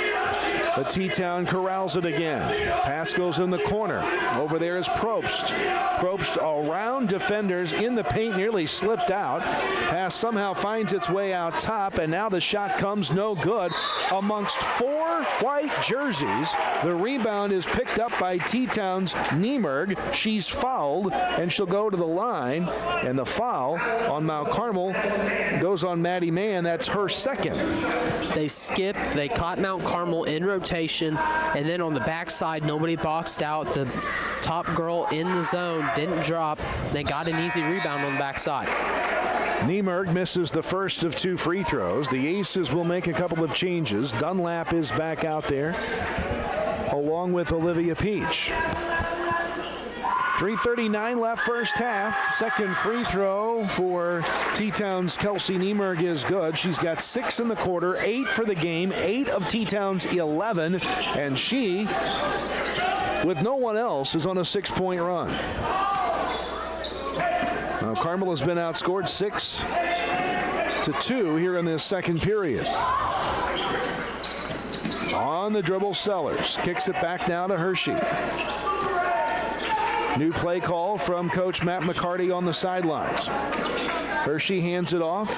but T-Town corrals it again. Pass goes in the corner. Over there is Probst. Probst around defenders in the paint, nearly slipped out. Pass somehow finds its way out top, and now the shot comes no good. Amongst 4 white jerseys, the rebound is picked up by T-Town's Niemerg. She's fouled, and she'll go to the line, and the foul on Mount Carmel goes on Maddie Mann. That's her second. They skipped. They caught Mount Carmel in rotation, and then on the backside, nobody boxed out. The top girl in the zone didn't drop. They got an easy rebound on the backside. Niemerg misses the first of 2 free throws. The Aces will make a couple of changes. Dunlap is back out there, along with Olivia Peach. 3:39 left first half. Second free throw for T-Town's Kelsey Niemerg is good. She's got 6 in the quarter, 8 for the game, 8 of T-Town's 11, and she, with no one else, is on a 6-point run. Now Carmel has been outscored 6-2 here in this second period. On the dribble, Sellers kicks it back now to Hershey. New play call from Coach Matt McCarty on the sidelines. Hershey hands it off.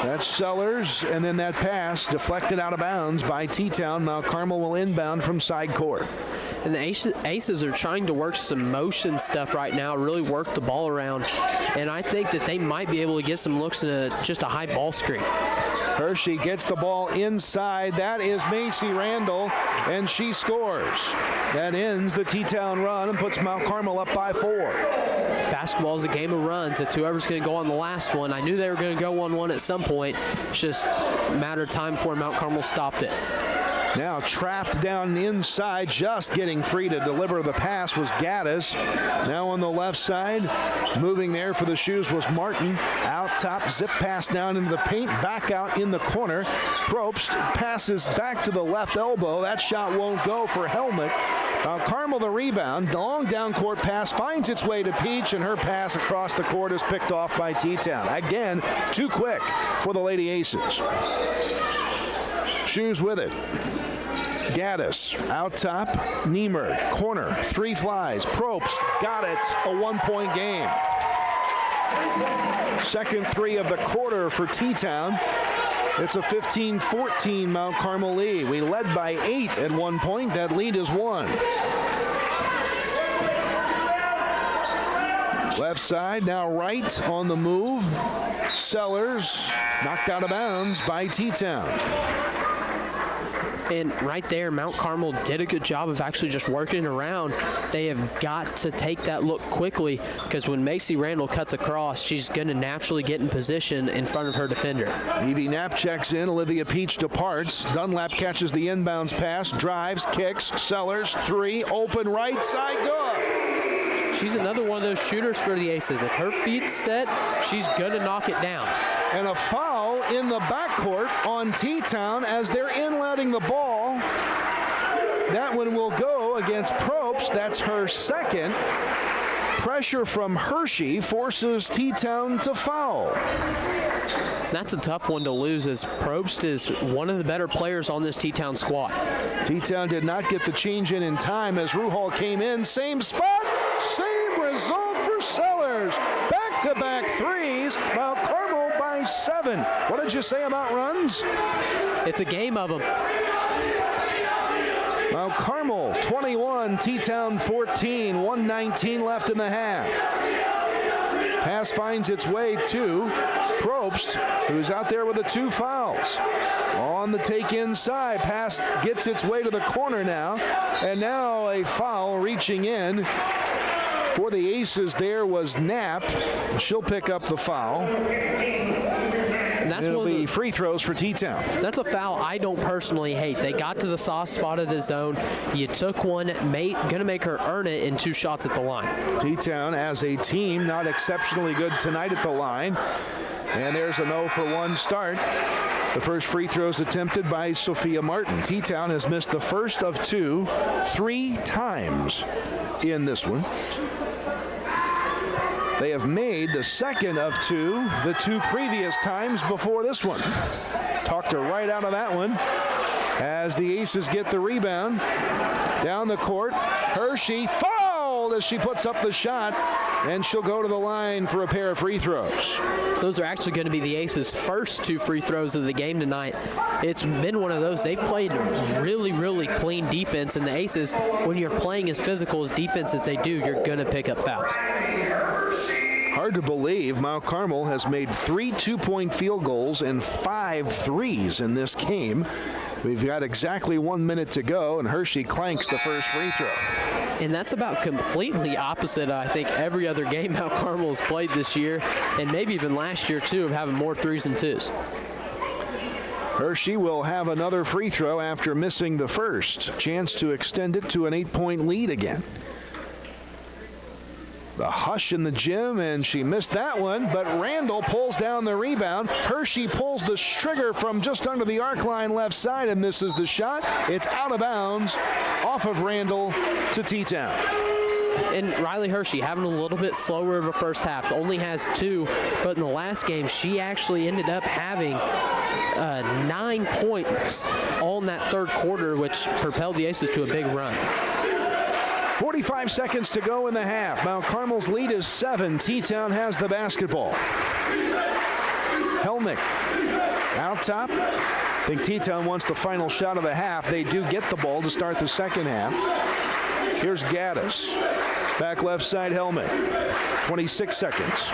That's Sellers, and then that pass deflected out of bounds by T-Town. Mount Carmel will inbound from side court. And the Aces are trying to work some motion stuff right now, really work the ball around. And I think that they might be able to get some looks in just a high ball screen. Hershey gets the ball inside. That is Macy Randall, and she scores. That ends the T-Town run and puts Mount Carmel up by 4. Basketball is a game of runs. It's whoever's going to go on the last one. I knew they were going to go 1-1 at some point. It's just a matter of time before Mount Carmel stopped it. Now trapped down inside, just getting free to deliver the pass was Gaddis. Now on the left side, moving there for the shoes was Martin. Out top, zip pass down into the paint, back out in the corner. Probst passes back to the left elbow. That shot won't go for Helmut. Carmel the rebound. The long down court pass finds its way to Peach, and her pass across the court is picked off by T-Town. Again, too quick for the Lady Aces. Shoes with it. Gaddis out top. Niemerg corner. 3 flies. Probst got it. A 1-point game. Second 3 of the quarter for T-Town. It's a 15-14 Mount Carmel lead. We led by 8 at one point. That lead is 1. Left side, now right on the move. Sellers knocked out of bounds by T-Town. And right there, Mount Carmel did a good job of actually just working around. They have got to take that look quickly, because when Macy Randall cuts across, she's going to naturally get in position in front of her defender. Evie Knapp checks in. Olivia Peach departs. Dunlap catches the inbounds pass, drives, kicks. Sellers, 3, open right side, good. She's another one of those shooters for the Aces. If her feet's set, she's going to knock it down. And a foul in the backcourt on T-Town as they're inletting the ball. That one will go against Probst. That's her second. Pressure from Hershey forces T-Town to foul. That's a tough one to lose, as Probst is one of the better players on this T-Town squad. T-Town did not get the change in time as Ruhal came in. Same spot, same result for Sellers. Back-to-back threes. Mount Carmel by 7. What did you say about runs? It's a game of them. Mount Carmel 21, T-Town 14, 1:19 left in the half. Pass finds its way to Probst, who's out there with the 2 fouls. On the take inside, pass gets its way to the corner now, and now a foul reaching in. For the Aces there was Knapp. She'll pick up the foul. And that's It'll be free throws for T-Town. That's a foul I don't personally hate. They got to the soft spot of the zone. You took one, gonna make her earn it in 2 shots at the line. T-Town as a team not exceptionally good tonight at the line. And there's a 0 for 1 start The first free throws attempted by Sophia Martin. T-Town has missed the first of two 3 times in this one. They have made the second of 2 the 2 previous times before this one. Talked her right out of that one as the Aces get the rebound. Down the court, Hershey fouled as she puts up the shot, and she'll go to the line for a pair of free throws. Those are actually going to be the Aces' first 2 free throws of the game tonight. It's been one of those. They've played really, really clean defense, and the Aces, when you're playing as physical as defense as they do, you're going to pick up fouls. Hard to believe Mount Carmel has made 3 2-point field goals and 5 threes in this game. We've got exactly 1 minute to go, and Hershey clanks the first free throw. And that's about completely opposite, I think, every other game Mount Carmel has played this year, and maybe even last year, too, of having more 3s and 2s. Hershey will have another free throw after missing the first. Chance to extend it to an 8-point lead again. The hush in the gym, and she missed that one, but Randall pulls down the rebound. Hershey pulls the trigger from just under the arc line left side and misses the shot. It's out of bounds off of Randall to T-Town. And Riley Hershey having a little bit slower of a first half, only has 2, but in the last game she actually ended up having 9 points all in that third quarter, which propelled the Aces to a big run. 45 seconds to go in the half. Mount Carmel's lead is 7. T-Town has the basketball. Helmick out top. I think T-Town wants the final shot of the half. They do get the ball to start the second half. Here's Gaddis. Back left side, Helmick. 26 seconds.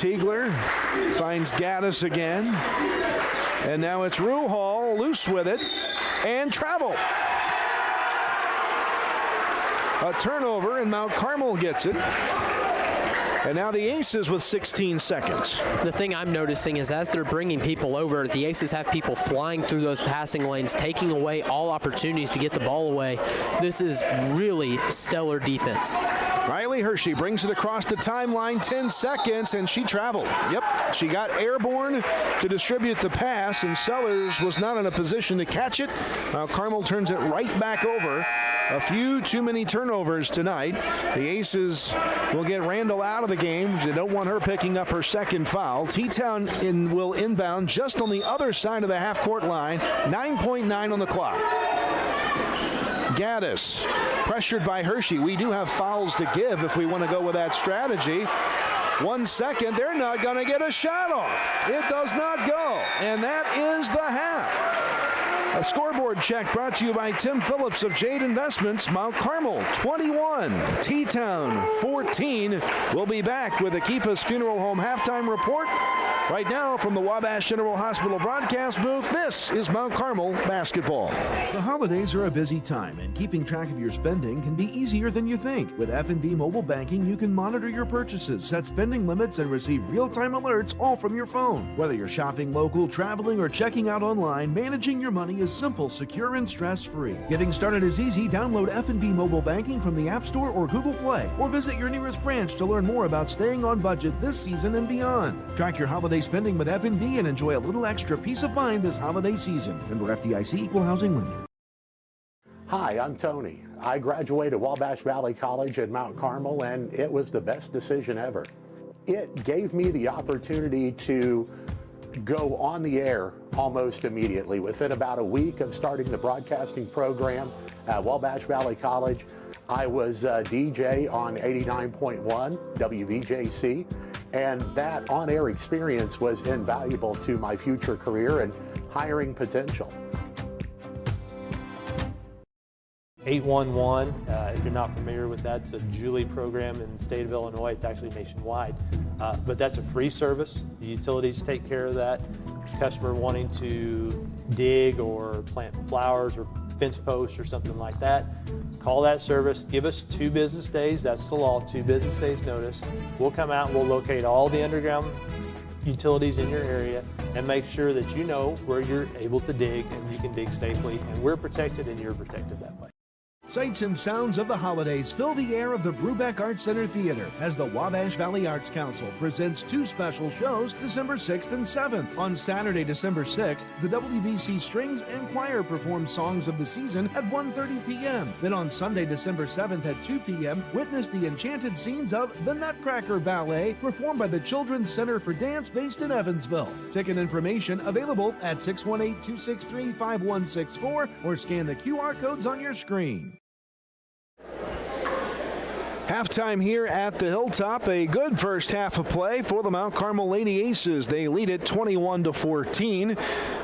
Tiegler finds Gaddis again. And now it's Ruhal loose with it and travel. A turnover, and Mount Carmel gets it. And now the Aces with 16 seconds. The thing I'm noticing is as they're bringing people over, the Aces have people flying through those passing lanes, taking away all opportunities to get the ball away. This is really stellar defense. Riley Hershey brings it across the timeline, 10 seconds, and she traveled. Yep, she got airborne to distribute the pass, and Sellers was not in a position to catch it. Now Carmel turns it right back over. A few too many turnovers tonight. The Aces will get Randall out of the game. They don't want her picking up her second foul. T-Town will inbound just on the other side of the half-court line. 9.9 on the clock. Gaddis pressured by Hershey. We do have fouls to give if we want to go with that strategy. 1 second, they're not going to get a shot off. It does not go, and that is the half. A scoreboard check brought to you by Tim Phillips of Jade Investments. Mount Carmel 21, T-Town 14. We'll be back with the Keepa's Funeral Home halftime report. Right now from the Wabash General Hospital broadcast booth, this is Mount Carmel basketball. The holidays are a busy time, and keeping track of your spending can be easier than you think. With F&B mobile banking, you can monitor your purchases, set spending limits, and receive real-time alerts all from your phone. Whether you're shopping local, traveling, or checking out online, managing your money is simple, secure, and stress-free. Getting started is easy. Download F&B mobile banking from the App Store or Google Play, or visit your nearest branch to learn more about staying on budget this season and beyond. Track your holiday spending with F&B and enjoy a little extra peace of mind this holiday season. Member FDIC, Equal Housing Lender. Hi, I'm Tony. I graduated Wabash Valley College at Mount Carmel, and it was the best decision ever. It gave me the opportunity to go on the air almost immediately. Within about a week of starting the broadcasting program at Wabash Valley College, I was a DJ on 89.1 WVJC, and that on-air experience was invaluable to my future career and hiring potential. 811, if you're not familiar with that, it's a Julie program in the state of Illinois. It's actually nationwide, but that's a free service. The utilities take care of that. Customer wanting to dig or plant flowers or fence posts or something like that, call that service, give us 2 business days, that's the law, 2 business days notice. We'll come out and we'll locate all the underground utilities in your area and make sure that you know where you're able to dig and you can dig safely, and we're protected and you're protected that way. Sights and sounds of the holidays fill the air of the Brubeck Arts Center Theater as the Wabash Valley Arts Council presents 2 special shows December 6th and 7th. On Saturday, December 6th, the WVC Strings and Choir perform songs of the season at 1:30 p.m. Then on Sunday, December 7th at 2 p.m., witness the enchanted scenes of The Nutcracker Ballet performed by the Children's Center for Dance based in Evansville. Ticket information available at 618-263-5164 or scan the QR codes on your screen. Halftime here at the Hilltop. A good first half of play for the Mount Carmel Lady Aces. They lead it 21-14.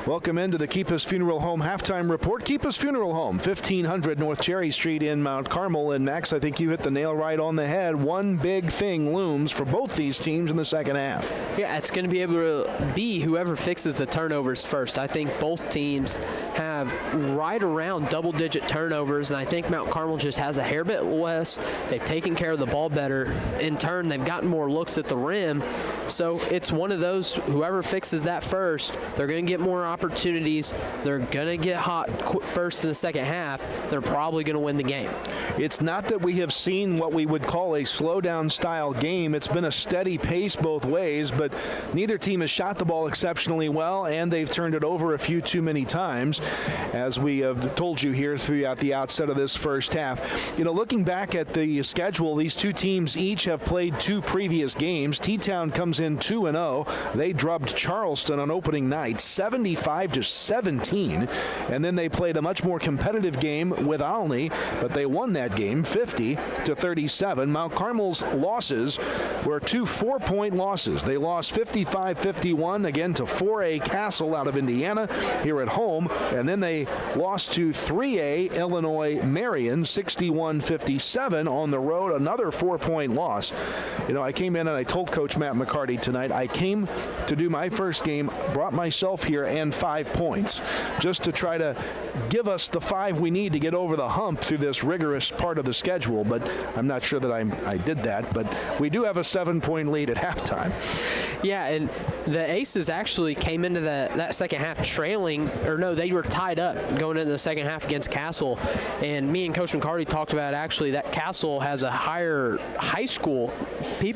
Welcome into the Keepus Funeral Home halftime report. Keepus Funeral Home, 1500 North Cherry Street in Mount Carmel. And Max, I think you hit the nail right on the head. One big thing looms for both these teams in the second half. Yeah, it's going to be able to be whoever fixes the turnovers first. I think both teams have right around double-digit turnovers, and I think Mount Carmel just has a hair bit less. They've taken care of the ball better. In turn, they've gotten more looks at the rim. So it's one of those, whoever fixes that first, they're going to get more opportunities. They're going to get hot first in the second half. They're probably going to win the game. It's not that we have seen what we would call a slowdown style game. It's been a steady pace both ways, but neither team has shot the ball exceptionally well, and they've turned it over a few too many times, as we have told you here throughout the outset of this first half. You know, looking back at the schedule, these two teams each have played 2 previous games. T-Town comes in 2-0. They drubbed Charleston on opening night 75-17, and then they played a much more competitive game with Olney, but they won that game 50-37. Mount Carmel's losses were 2 4-point losses. They lost 55-51 again to 4A Castle out of Indiana here at home, and then they lost to 3A Illinois Marion 61-57 on the road, another 4-point loss. You know, I came in and I told Coach Matt McCarty tonight, I came to do my first game, brought myself here and 5 points, just to try to give us the 5 we need to get over the hump through this rigorous part of the schedule, but I'm not sure that I did that, but we do have a 7-point lead at halftime. Yeah, and the Aces actually came into that second half trailing, or no, they were tied up going into the second half against Castle, and me and Coach McCarty talked about actually that Castle has a higher high school,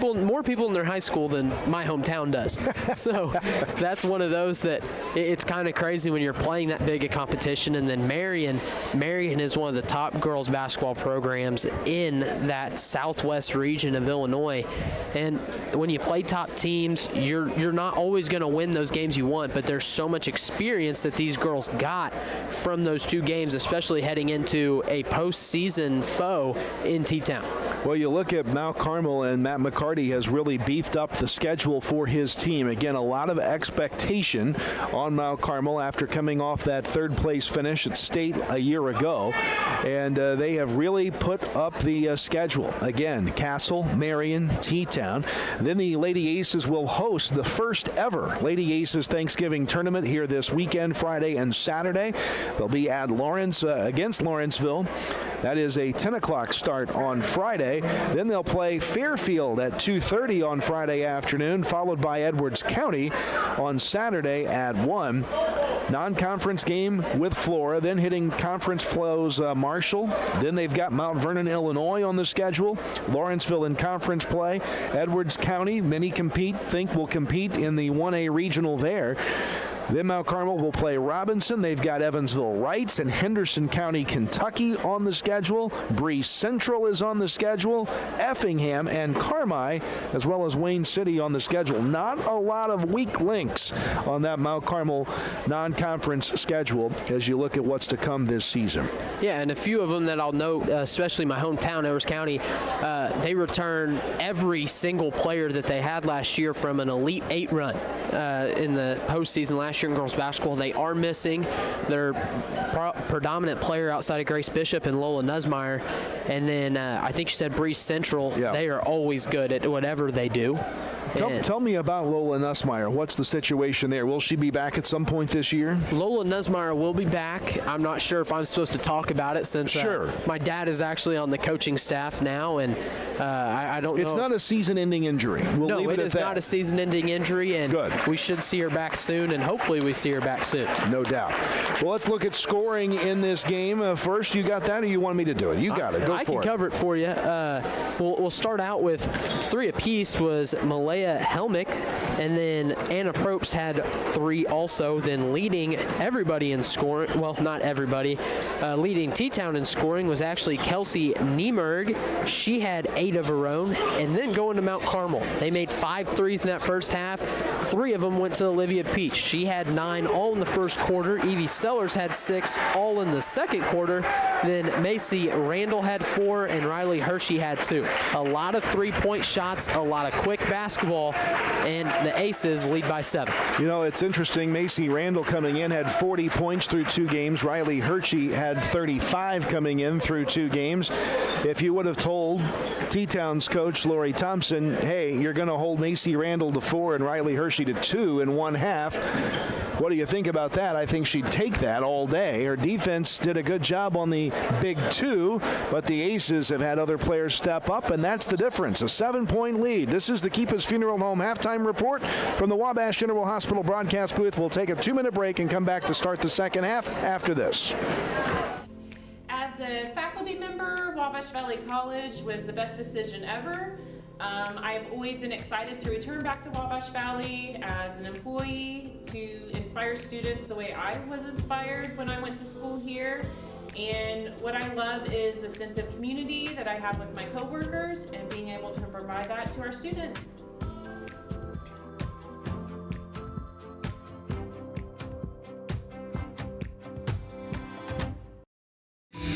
more people in their high school than my hometown does. So that's one of those that it's kind of crazy when you're playing that big a competition. And then Marion is one of the top girls basketball programs in that southwest region of Illinois. And when you play top teams, you're not always going to win those games you want, but there's so much experience that these girls got from those 2 games, especially heading into a postseason foe in T-Town. Well, you look at Mount Carmel, and Matt McCarty has really beefed up the schedule for his team. Again, a lot of expectation on Mount Carmel after coming off that 3rd place finish at state a year ago, and they have really put up the schedule. Again, Castle, Marion, T-Town. Then the Lady Aces will host the first ever Lady Aces Thanksgiving tournament here this weekend, Friday and Saturday. They'll be at Lawrence against Lawrenceville. That is a 10 o'clock start on Friday. Then they'll play Fairfield at 2:30 on Friday afternoon, followed by Edwards County on Saturday at 1. Non-conference game with Flora, then hitting conference flows Marshall. Then they've got Mount Vernon, Illinois on the schedule. Lawrenceville in conference play. Edwards County, many will compete in the 1A regional there. Then Mount Carmel will play Robinson. They've got Evansville Wrights and Henderson County, Kentucky on the schedule. Breeze Central is on the schedule. Effingham and Carmi, as well as Wayne City on the schedule. Not a lot of weak links on that Mount Carmel non-conference schedule as you look at what's to come this season. Yeah, and a few of them that I'll note, especially my hometown, Edwards County, they return every single player that they had last year from an Elite 8 run in the postseason last year in girls basketball. They are missing their predominant player outside of Grace Bishop and Lola Nussmeyer. And then I think you said Breeze Central. Yeah. They are always good at whatever they do. Tell me about Lola Nussmeier. What's the situation there? Will she be back at some point this year? Lola Nussmeier will be back. I'm not sure if I'm supposed to talk about it since my dad is actually on the coaching staff now, and I don't know. It's not a season-ending injury. No, it is not a season-ending injury, and Good. we should see her back soon, and hopefully we see her back soon. No doubt. Well, let's look at scoring in this game. First, you got that, or you want me to do it? You got it. Go for it. I can cover it for you. We'll start out with 3 apiece was Malaya Helmick, and then Anna Probst had 3 also. Then leading everybody in scoring, well, not everybody, leading T-Town in scoring was actually Kelsey Niemerg. She had 8 of her own. And then going to Mount Carmel, they made 5 threes in that first half. 3 of them went to Olivia Peach. She had 9 all in the first quarter. Evie Sellers had 6 all in the second quarter. Then Macy Randall had 4, and Riley Hershey had 2. A lot of 3-point shots, a lot of quick basketball, and the Aces lead by 7. You know, it's interesting. Macy Randall coming in had 40 points through 2 games. Riley Hershey had 35 coming in through 2 games. If you would have told T-Town's coach, Lori Thompson, hey, you're going to hold Macy Randall to 4 and Riley Hershey to 2 in one half, what do you think about that? I think she'd take that all day. Her defense did a good job on the big 2, but the Aces have had other players step up, and that's the difference. A 7-point lead. This is the Keepa's Funeral Home halftime report from the Wabash General Hospital broadcast booth. We'll take a 2-minute break and come back to start the second half after this. As a faculty member, Wabash Valley College was the best decision ever. I have always been excited to return back to Wabash Valley as an employee to inspire students the way I was inspired when I went to school here. And what I love is the sense of community that I have with my coworkers and being able to provide that to our students.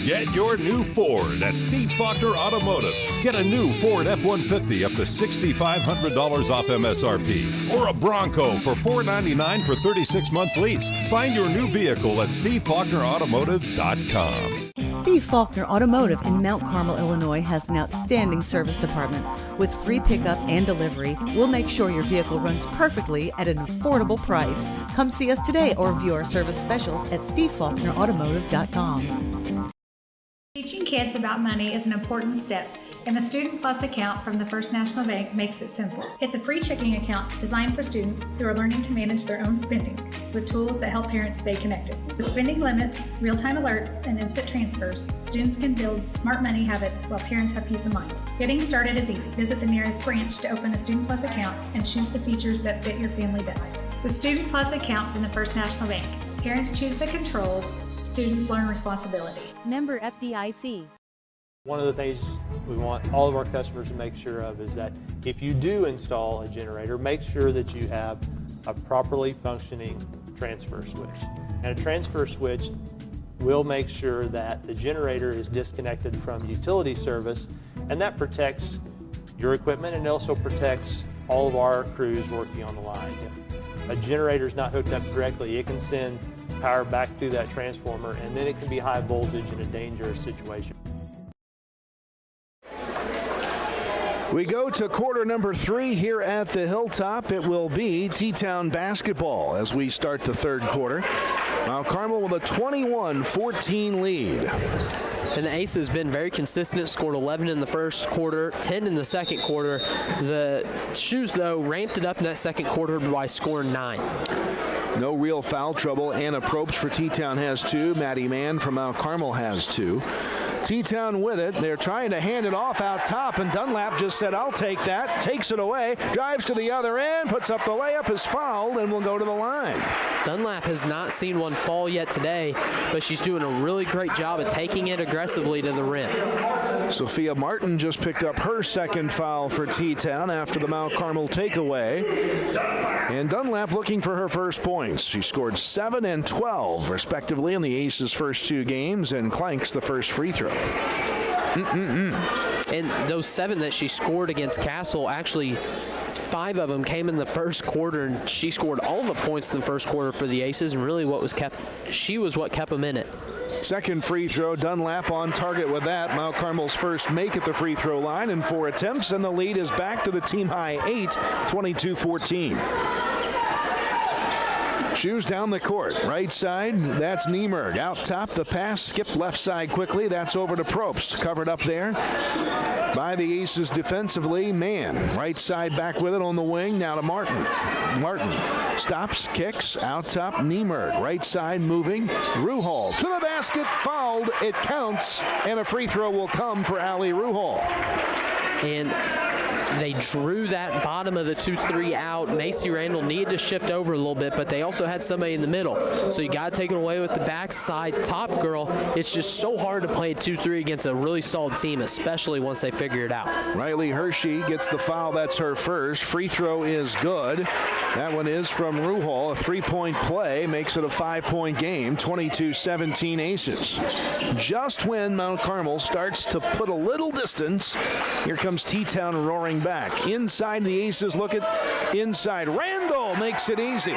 Get your new Ford at Steve Faulkner Automotive. Get a new Ford F-150 up to $6,500 off MSRP. Or a Bronco for $499 for 36-month lease. Find your new vehicle at SteveFaulknerAutomotive.com. Steve Faulkner Automotive in Mount Carmel, Illinois has an outstanding service department. With free pickup and delivery, we'll make sure your vehicle runs perfectly at an affordable price. Come see us today or view our service specials at SteveFaulknerAutomotive.com. Teaching kids about money is an important step, and the Student Plus account from the First National Bank makes it simple. It's a free checking account designed for students who are learning to manage their own spending with tools that help parents stay connected. With spending limits, real-time alerts, and instant transfers, students can build smart money habits while parents have peace of mind. Getting started is easy. Visit the nearest branch to open a Student Plus account and choose the features that fit your family best. The Student Plus account from the First National Bank. Parents choose the controls, students learn responsibility. Member FDIC. One of the things we want all of our customers to make sure of is that if you do install a generator, make sure that you have a properly functioning transfer switch. And a transfer switch will make sure that the generator is disconnected from utility service, and that protects your equipment and it also protects all of our crews working on the line. If a generator is not hooked up correctly, it can send power back through that transformer, and then it can be high voltage in a dangerous situation. We go to quarter number 3 here at the Hilltop. It will be T-Town basketball as we start the third quarter. Mount Carmel with a 21-14 lead. And the Ace has been very consistent, scored 11 in the first quarter, 10 in the second quarter. The Shoes, though, ramped it up in that second quarter by scoring 9. No real foul trouble. Anna Probst for T-Town has 2. Maddie Mann from Mount Carmel has 2. T-Town with it. They're trying to hand it off out top, and Dunlap just said, I'll take that, takes it away, drives to the other end, puts up the layup, is fouled, and will go to the line. Dunlap has not seen one fall yet today, but she's doing a really great job of taking it aggressively to the rim. Sophia Martin just picked up her second foul for T-Town after the Mount Carmel takeaway. And Dunlap looking for her first points. She scored 7 and 12, respectively, in the Aces' first 2 games, and clanks the first free throw. And those 7 that she scored against Castle, actually 5 of them came in the first quarter, and she scored all the points in the first quarter for the Aces, and really she was what kept them in it. Second free throw, Dunlap on target with that. Mount Carmel's first make at the free throw line in 4 attempts, and the lead is back to the team-high 8, 22-14. Shoes down the court. Right side, that's Niemerg. Out top, the pass. Skip left side quickly. That's over to Probst. Covered up there by the Aces defensively. Mann. Right side back with it on the wing. Now to Martin. Martin stops, kicks. Out top, Niemerg. Right side moving. Ruhal to the basket. Fouled. It counts. And a free throw will come for Ali Ruhal. And they drew that bottom of the 2-3 out. Macy Randall needed to shift over a little bit, but they also had somebody in the middle. So you got to take it away with the backside top girl. It's just so hard to play 2-3 against a really solid team, especially once they figure it out. Riley Hershey gets the foul. That's her first. Free throw is good. That one is from Ruhal. A 3-point play makes it a 5-point game. 22-17 Aces. Just when Mount Carmel starts to put a little distance, here comes T-Town roaring back. Inside the Aces, look at inside. Randall makes it easy.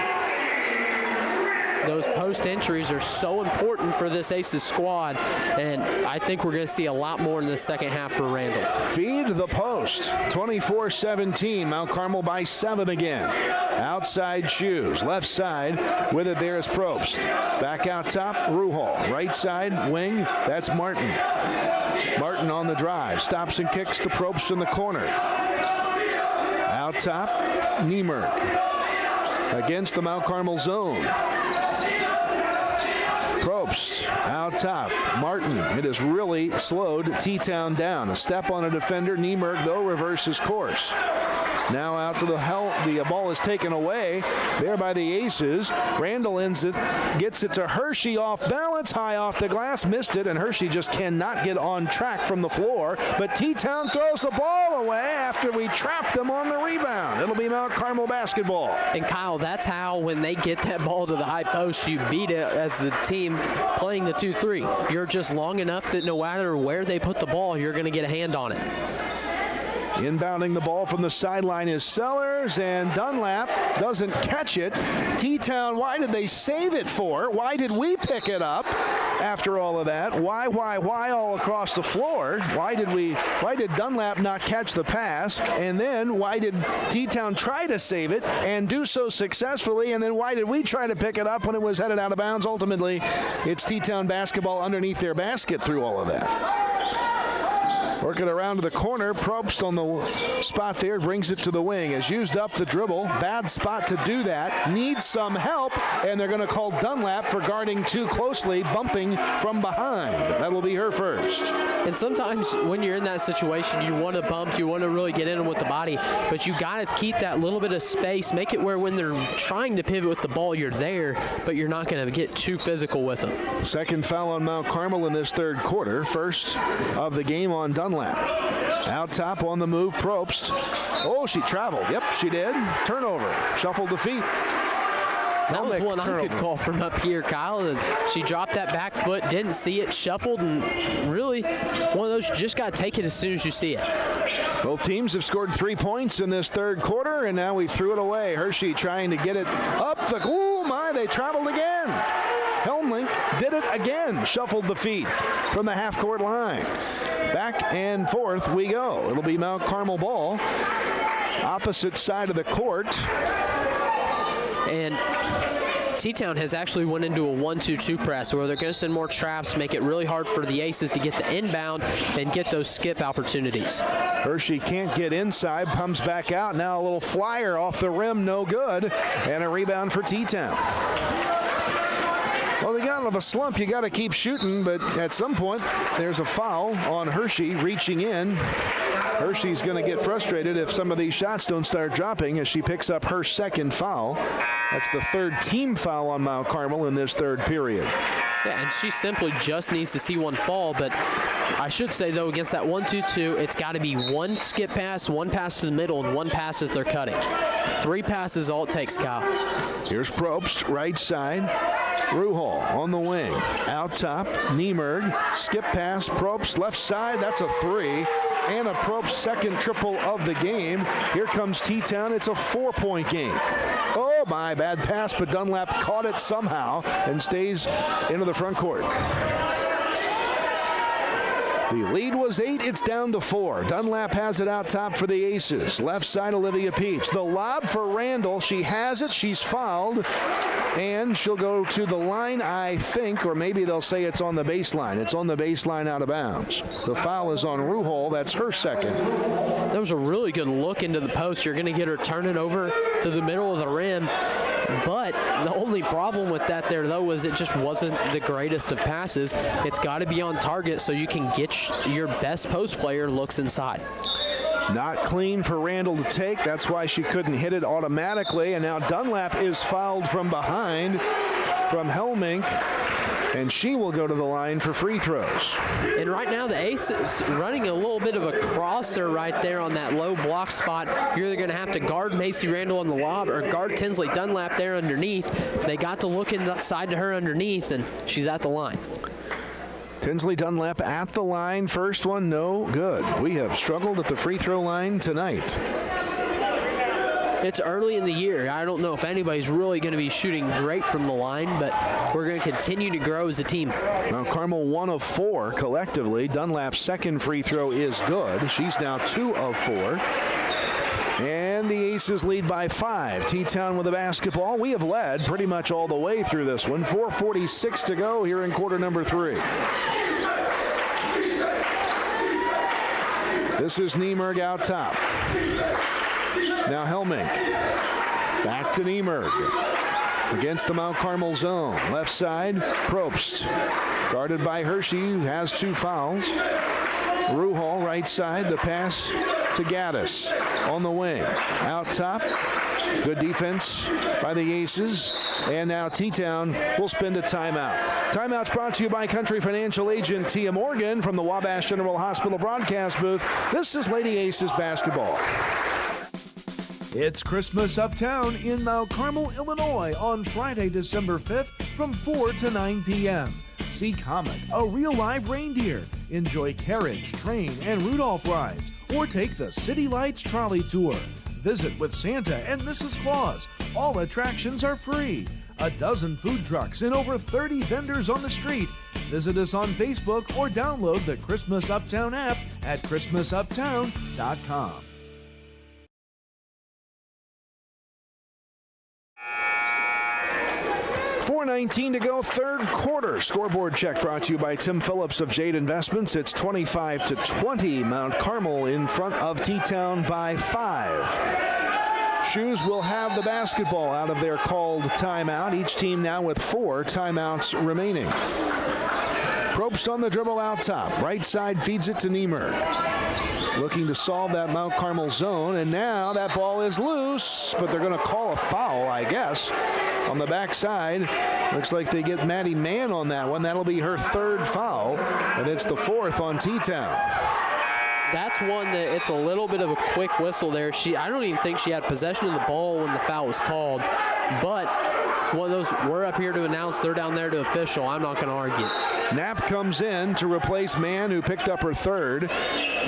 Those post entries are so important for this Aces squad, and I think we're going to see a lot more in the second half for Randall. Feed the post. 24-17. Mount Carmel by 7 again. Outside Shoes. Left side with it there is Probst. Back out top, Ruhal. Right side, wing. That's Martin. Martin on the drive. Stops and kicks to Probst in the corner. Out top, Niemerg. Against the Mount Carmel zone. Probst out top. Martin. It has really slowed T-Town down. A step on a defender. Niemerg, though, reverses course. Now out to the ball is taken away there by the Aces. Randall gets it to Hershey off balance, high off the glass, missed it, and Hershey just cannot get on track from the floor. But T-Town throws the ball away after we trapped them on the rebound. It'll be Mount Carmel basketball. And Kyle, that's how when they get that ball to the high post, you beat it as the team playing the 2-3. You're just long enough that no matter where they put the ball, you're going to get a hand on it. Inbounding the ball from the sideline is Sellers, and Dunlap doesn't catch it. T-Town, why did they save it for? Why did we pick it up after all of that? Why all across the floor? Why did Dunlap not catch the pass? And then why did T-Town try to save it and do so successfully? And then why did we try to pick it up when it was headed out of bounds? Ultimately, it's T-Town basketball underneath their basket through all of that. Working around to the corner. Probst on the spot there, brings it to the wing. Has used up the dribble. Bad spot to do that. Needs some help, and they're going to call Dunlap for guarding too closely, bumping from behind. That will be her first. And sometimes when you're in that situation, you want to bump, you want to really get in with the body, but you got to keep that little bit of space. Make it where when they're trying to pivot with the ball, you're there, but you're not going to get too physical with them. Second foul on Mount Carmel in this third quarter. First of the game on Dunlap. Out top on the move, Probst. Oh, she traveled. Yep, she did. Turnover. Shuffled the feet. That was one I could call from up here, Kyle. And she dropped that back foot, didn't see it, shuffled, and really one of those you just got to take it as soon as you see it. Both teams have scored 3 points in this third quarter, and now we threw it away. Hershey trying to get it up the, oh my, they traveled again. Helmling did it again, shuffled the feet from the half-court line. Back and forth we go. It'll be Mount Carmel ball. Opposite side of the court. And T-Town has actually went into a 1-2-2 press where they're going to send more traps, make it really hard for the Aces to get the inbound and get those skip opportunities. Hershey can't get inside, comes back out. Now a little flyer off the rim, no good. And a rebound for T-Town. Well, they got out of a slump. You got to keep shooting, but at some point, there's a foul on Hershey reaching in. Hershey's going to get frustrated if some of these shots don't start dropping as she picks up her second foul. That's the third team foul on Mount Carmel in this third period. Yeah, and she simply just needs to see one fall, but I should say, though, against that 1-2-2, it's got to be one skip pass, one pass to the middle, and one pass as they're cutting. 3 passes all it takes, Kyle. Here's Probst, right side. Ruhal on the wing. Out top, Niemerg. Skip pass, Probst, left side. That's a 3. Anna Probst's second triple of the game. Here comes T-Town. It's a 4-point game. Oh, my bad pass, but Dunlap caught it somehow and stays into the front court. The lead was 8. It's down to 4. Dunlap has it out top for the Aces. Left side, Olivia Peach. The lob for Randall. She has it. She's fouled. And she'll go to the line, I think, or maybe they'll say it's on the baseline. It's on the baseline out of bounds. The foul is on Ruhol. That's her second. That was a really good look into the post. You're going to get her turning over to the middle of the rim. But the only problem with that there, though, is it just wasn't the greatest of passes. It's got to be on target so you can get your best post player looks inside. Not clean for Randall to take. That's why she couldn't hit it automatically. And now Dunlap is fouled from behind from Helmink. And she will go to the line for free throws. And right now the Ace is running a little bit of a crosser right there on that low block spot. You're either going to have to guard Macy Randall on the lob or guard Tinsley Dunlap there underneath. They got to look inside to her underneath, and she's at the line. Tinsley Dunlap at the line. First one, no good. We have struggled at the free throw line tonight. It's early in the year. I don't know if anybody's really going to be shooting great from the line, but we're going to continue to grow as a team. Now Carmel 1 of 4 collectively. Dunlap's second free throw is good. She's now 2 of 4. And the Aces lead by 5. T-Town with the basketball. We have led pretty much all the way through this one. 4:46 to go here in quarter number 3. This is Niemerg out top. Now Helmink. Back to Niemerg. Against the Mount Carmel zone. Left side, Probst. Guarded by Hershey, who has 2 fouls. Ruhol, right side, the pass to Gaddis on the wing. Out top, good defense by the Aces. And now T-Town will spend a timeout. Timeout's brought to you by Country Financial Agent Tia Morgan from the Wabash General Hospital broadcast booth. This is Lady Aces basketball. It's Christmas Uptown in Mount Carmel, Illinois on Friday, December 5th from 4 to 9 p.m. See Comet, a real live reindeer. Enjoy carriage, train, and Rudolph rides, or take the City Lights trolley tour. Visit with Santa and Mrs. Claus. All attractions are free. A dozen food trucks and over 30 vendors on the street. Visit us on Facebook or download the Christmas Uptown app at christmasuptown.com. .419 to go, third quarter. Scoreboard check brought to you by Tim Phillips of Jade Investments. It's 25-20. Mount Carmel in front of T-Town by 5. Shoes will have the basketball out of their called timeout. Each team now with 4 timeouts remaining. Probst on the dribble out top. Right side feeds it to Niemerg. Looking to solve that Mount Carmel zone, and now that ball is loose, but they're going to call a foul, I guess, on the backside. Looks like they get Maddie Mann on that one. That'll be her 3rd foul, and it's the 4th on T-Town. That's one that it's a little bit of a quick whistle there. I don't even think she had possession of the ball when the foul was called, but one of those, we're up here to announce, they're down there to official. I'm not going to argue. Knapp comes in to replace Mann, who picked up her 3rd.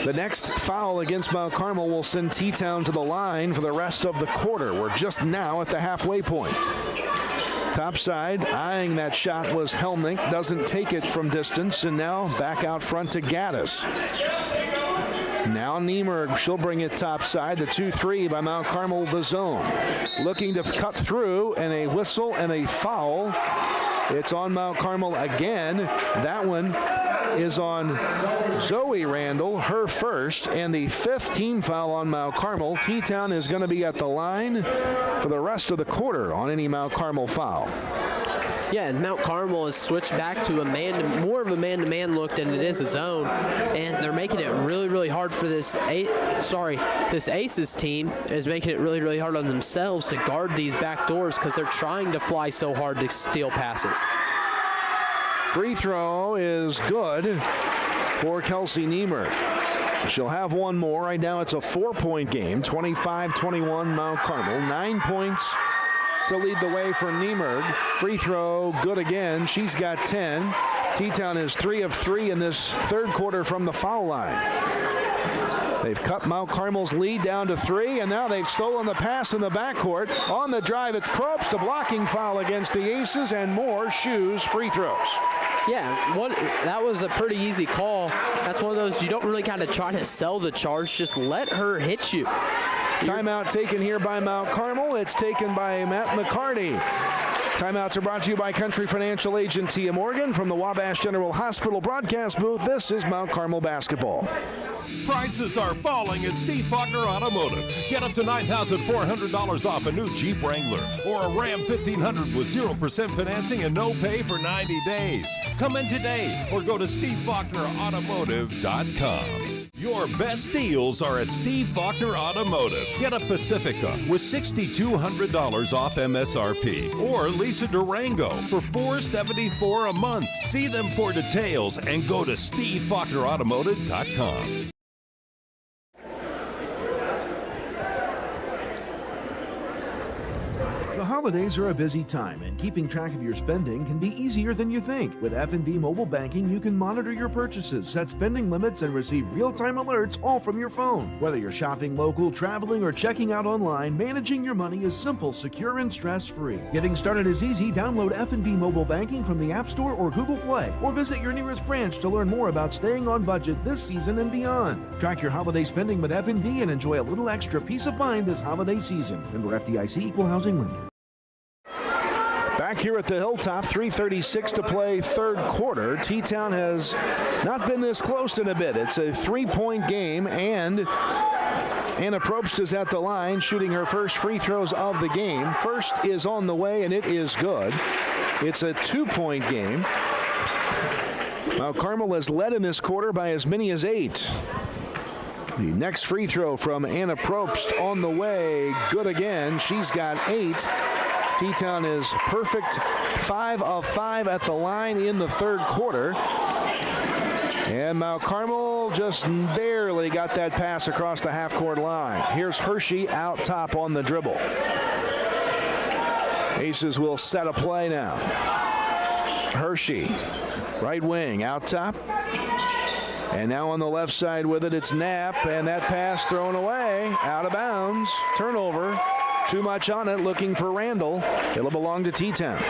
The next foul against Mount Carmel will send T-Town to the line for the rest of the quarter. We're just now at the halfway point. Top side, eyeing that shot was Helmink. Doesn't take it from distance, and now back out front to Gaddis. Now Niemerg, she'll bring it top side. The 2-3 by Mount Carmel, the zone. Looking to cut through, and a whistle and a foul. It's on Mount Carmel again. That one is on Zoe Randall, her 1st, and the 5th team foul on Mount Carmel. T-Town is going to be at the line for the rest of the quarter on any Mount Carmel foul. Yeah, and Mount Carmel has switched back to more of a man-to-man look than it is a zone, and they're making it really, really hard for this Aces team is making it really, really hard on themselves to guard these back doors because they're trying to fly so hard to steal passes. Free throw is good for Kelsey Niemerg. She'll have one more. Right now it's a 4-point game, 25-21 Mount Carmel. 9 points to lead the way for Niemerg. Free throw, good again. She's got 10. T-Town is 3 of 3 in this 3rd quarter from the foul line. They've cut Mount Carmel's lead down to 3, and now they've stolen the pass in the backcourt. On the drive, it's Probst, a blocking foul against the Aces, and more Shoes free throws. Yeah, that was a pretty easy call. That's one of those you don't really kind of try to sell the charge. Just let her hit you. Timeout taken here by Mount Carmel. It's taken by Matt McCarty. Timeouts are brought to you by Country Financial Agent Tia Morgan from the Wabash General Hospital broadcast booth. This is Mount Carmel basketball. Prices are falling at Steve Faulkner Automotive. Get up to $9,400 off a new Jeep Wrangler or a Ram 1500 with 0% financing and no pay for 90 days. Come in today or go to SteveFaulknerAutomotive.com. Your best deals are at Steve Faulkner Automotive. Get a Pacifica with $6,200 off MSRP or lease a Durango for $474 a month. See them for details and go to SteveFaulknerAutomotive.com. The holidays are a busy time, and keeping track of your spending can be easier than you think. With F&B Mobile Banking, you can monitor your purchases, set spending limits, and receive real-time alerts all from your phone. Whether you're shopping local, traveling, or checking out online, managing your money is simple, secure, and stress-free. Getting started is easy. Download F&B Mobile Banking from the App Store or Google Play, or visit your nearest branch to learn more about staying on budget this season and beyond. Track your holiday spending with F&B and enjoy a little extra peace of mind this holiday season. Member FDIC, Equal Housing Lender. Back here at the Hilltop, 3:36 to play third quarter. T-Town has not been this close in a bit. It's a 3-point game, and Anna Probst is at the line shooting her first free throws of the game. First is on the way, and it is good. It's a 2-point game. Mount Carmel has led in this quarter by as many as 8. The next free throw from Anna Probst on the way. Good again. She's got 8. T-Town is perfect, 5 of 5 at the line in the third quarter. And Mount Carmel just barely got that pass across the half-court line. Here's Hershey out top on the dribble. Aces will set a play now. Hershey, right wing, out top. And now on the left side with it, it's Knapp, and that pass thrown away, out of bounds, turnover. Too much on it, looking for Randall. It'll belong to T-Town.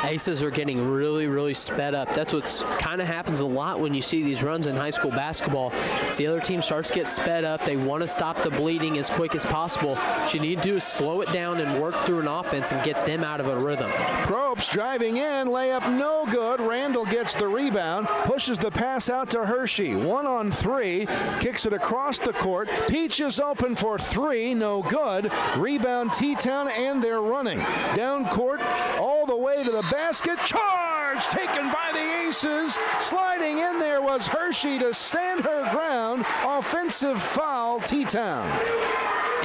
Aces are getting really, really sped up. That's what's kind of happens a lot when you see these runs in high school basketball. As the other team starts to get sped up, they want to stop the bleeding as quick as possible. What you need to do is slow it down and work through an offense and get them out of a rhythm. Probst driving in, layup no good. Randall gets the rebound, pushes the pass out to Hershey. 1-on-3, kicks it across the court. Peach is open for 3, no good. Rebound T-Town, and they're running. Down court, all the way to the basket. Charge taken by the Aces. Sliding in there was Hershey to stand her ground. Offensive foul, T-Town.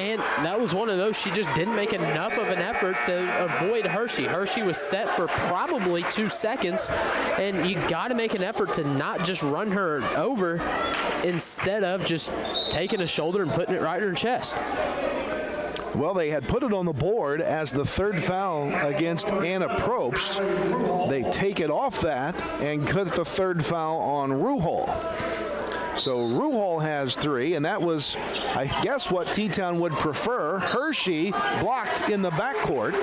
And that was one of those, she just didn't make enough of an effort to avoid Hershey. Hershey was set for probably 2 seconds, and you got to make an effort to not just run her over instead of just taking a shoulder and putting it right in her chest. Well, they had put it on the board as the third foul against Anna Probst. They take it off that and cut the third foul on Ruhol. So Ruhol has 3, and that was, I guess, what T-Town would prefer. Hershey blocked in the backcourt.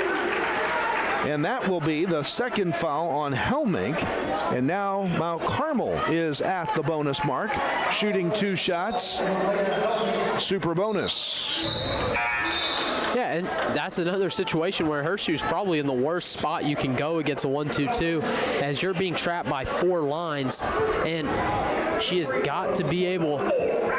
And that will be the second foul on Helmink. And now Mount Carmel is at the bonus mark, shooting 2 shots. Super bonus. Yeah, and that's another situation where Hershey's probably in the worst spot you can go against a 1-2-2, as you're being trapped by 4 lines, and she has got to be able,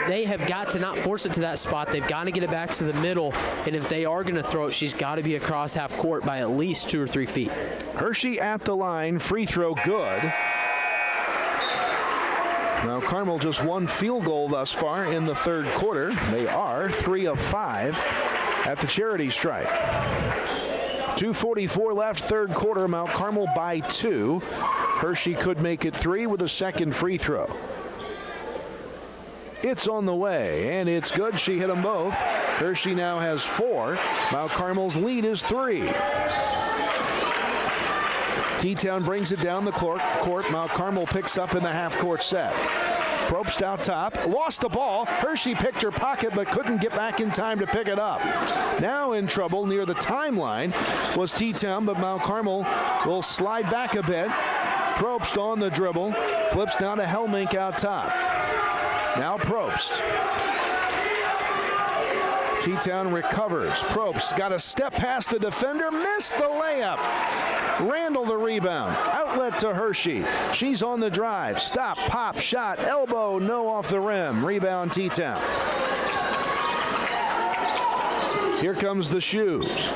they have got to not force it to that spot. They've got to get it back to the middle, and if they are going to throw it, she's got to be across half court by at least 2 or 3 feet. Hershey at the line, free throw good. Now Carmel just 1 field goal thus far in the third quarter. They are 3 of 5 at the charity stripe. 2:44 left, third quarter. Mount Carmel by 2. Hershey could make it 3 with a second free throw. It's on the way, and it's good. She hit them both. Hershey now has 4. Mount Carmel's lead is 3. T-Town brings it down the court. Mount Carmel picks up in the half-court set. Probst out top, lost the ball. Hershey picked her pocket but couldn't get back in time to pick it up. Now in trouble near the timeline was T-Town, but Mount Carmel will slide back a bit. Probst on the dribble, flips down to Helmink out top. Now Probst. T-Town recovers. Probst got a step past the defender, missed the layup. Randall the rebound. Outlet to Hershey. She's on the drive. Stop, pop, shot, elbow, no off the rim. Rebound T-Town. Here comes the Shoes.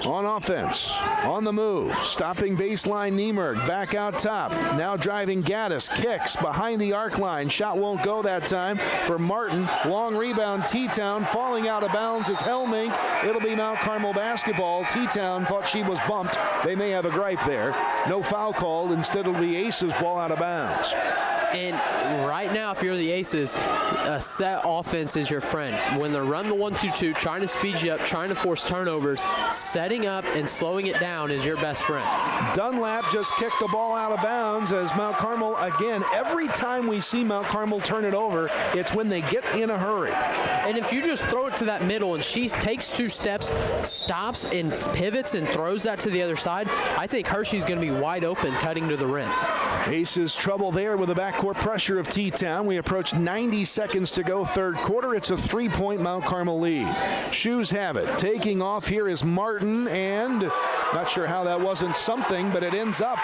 On offense, on the move, stopping baseline Niemerg, back out top. Now driving Gaddis, kicks behind the arc line. Shot won't go that time for Martin. Long rebound, T-Town falling out of bounds is Helmink. It'll be Mount Carmel basketball. T-Town thought she was bumped. They may have a gripe there. No foul called. Instead it'll be Aces ball out of bounds. And right now, if you're the Aces, a set offense is your friend. When they run the 1-2-2, trying to speed you up, trying to force turnovers, setting up and slowing it down is your best friend. Dunlap just kicked the ball out of bounds as Mount Carmel, again, every time we see Mount Carmel turn it over, it's when they get in a hurry. And if you just throw it to that middle and she takes 2 steps, stops and pivots and throws that to the other side, I think Hershey's going to be wide open cutting to the rim. Aces trouble there with the backcourt pressure of T-Town. We approach 90 seconds to go third quarter. It's a 3-point Mount Carmel lead. Shoes have it. Taking off here is Martin, and not sure how that wasn't something, but it ends up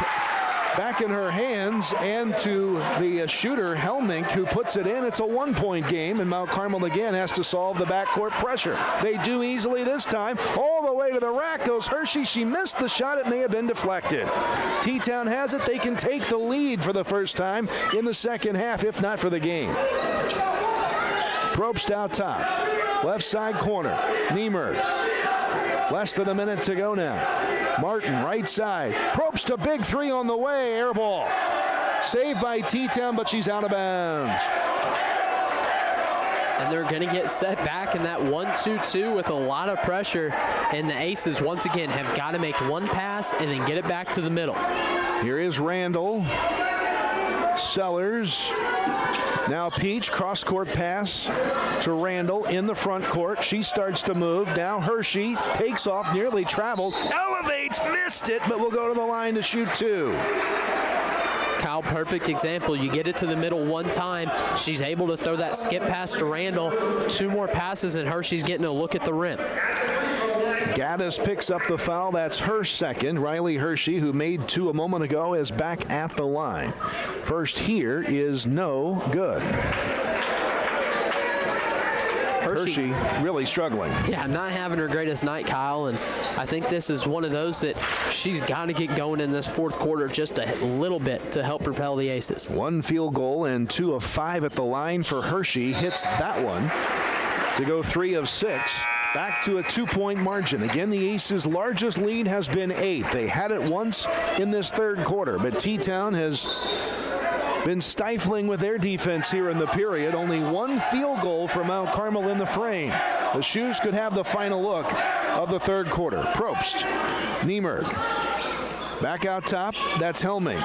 back in her hands and to the shooter, Helmink, who puts it in. It's a 1-point game, and Mount Carmel again has to solve the backcourt pressure. They do easily this time. All the way to the rack goes Hershey. She missed the shot. It may have been deflected. T-Town has it. They can take the lead for the first time in the second half, if not for the game. Probst out top. Left side corner. Niemerg. Less than a minute to go now. Martin, right side. Probst a big 3 on the way. Air ball. Saved by T-Town, but she's out of bounds. And they're going to get set back in that 1-2-2 with a lot of pressure. And the Aces, once again, have got to make one pass and then get it back to the middle. Here is Randall. Sellers. Now Peach, cross-court pass to Randall in the front court. She starts to move. Now Hershey takes off, nearly traveled, elevates, missed it, but will go to the line to shoot 2. Kyle, perfect example. You get it to the middle one time. She's able to throw that skip pass to Randall. 2 more passes, and Hershey's getting a look at the rim. Gaddis picks up the foul. That's her second. Riley Hershey, who made 2 a moment ago, is back at the line. First here is no good. Hershey really struggling. Yeah, not having her greatest night, Kyle, and I think this is one of those that she's got to get going in this fourth quarter just a little bit to help propel the Aces. 1 field goal and 2 of 5 at the line for Hershey. Hits that one to go 3 of 6. Back to a 2-point margin. Again, the Aces' largest lead has been 8. They had it once in this third quarter, but T-Town has been stifling with their defense here in the period. Only 1 field goal for Mount Carmel in the frame. The Shoes could have the final look of the third quarter. Probst, Niemerg, back out top. That's Helmink.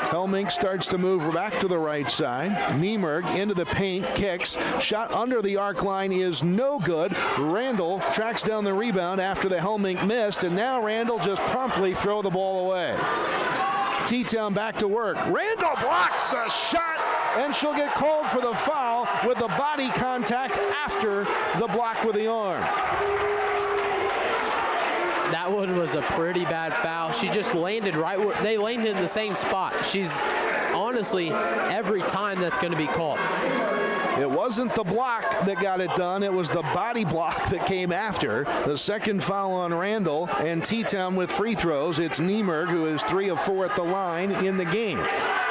Helmink starts to move back to the right side. Niemerg into the paint, kicks. Shot under the arc line is no good. Randall tracks down the rebound after the Helmink missed, and now Randall just promptly throw the ball away. T-Town back to work. Randall blocks a shot, and she'll get called for the foul with the body contact after the block with the arm. That one was a pretty bad foul. She just landed right where they landed in the same spot. She's honestly, every time that's going to be called. It wasn't the block that got it done. It was the body block that came after. The second foul on Randall, and T-Town with free throws. It's Niemerg, who is 3 of 4 at the line in the game.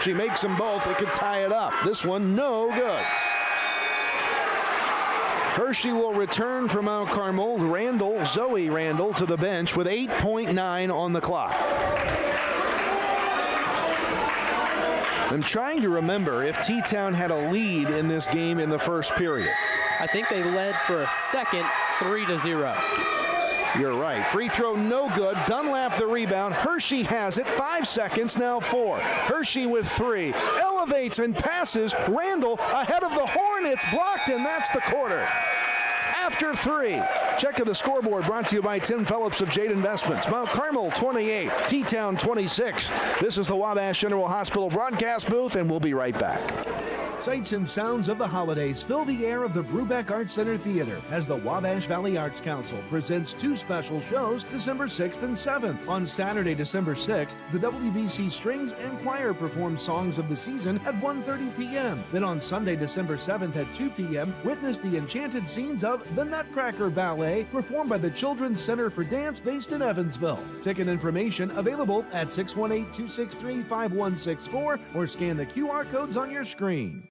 She makes them both. It could tie it up. This one, no good. Hershey will return for Mount Carmel. Zoe Randall to the bench with 8.9 on the clock. I'm trying to remember if T-Town had a lead in this game in the first period. I think they led for a second 3-0. You're right. Free throw no good. Dunlap the rebound. Hershey has it. 5 seconds, now 4. Hershey with 3. Elevates and passes. Randall ahead of the horn. It's blocked, and that's the quarter. After 3. Check of the scoreboard brought to you by Tim Phillips of Jade Investments. Mount Carmel 28, T-Town 26. This is the Wabash General Hospital broadcast booth, and we'll be right back. Sights and sounds of the holidays fill the air of the Brubeck Arts Center Theater as the Wabash Valley Arts Council presents 2 special shows December 6th and 7th. On Saturday, December 6th, the WBC Strings and Choir perform songs of the season at 1:30 p.m. Then on Sunday, December 7th at 2 p.m., witness the enchanted scenes of The Nutcracker Ballet performed by the Children's Center for Dance based in Evansville. Ticket information available at 618-263-5164 or scan the QR codes on your screen.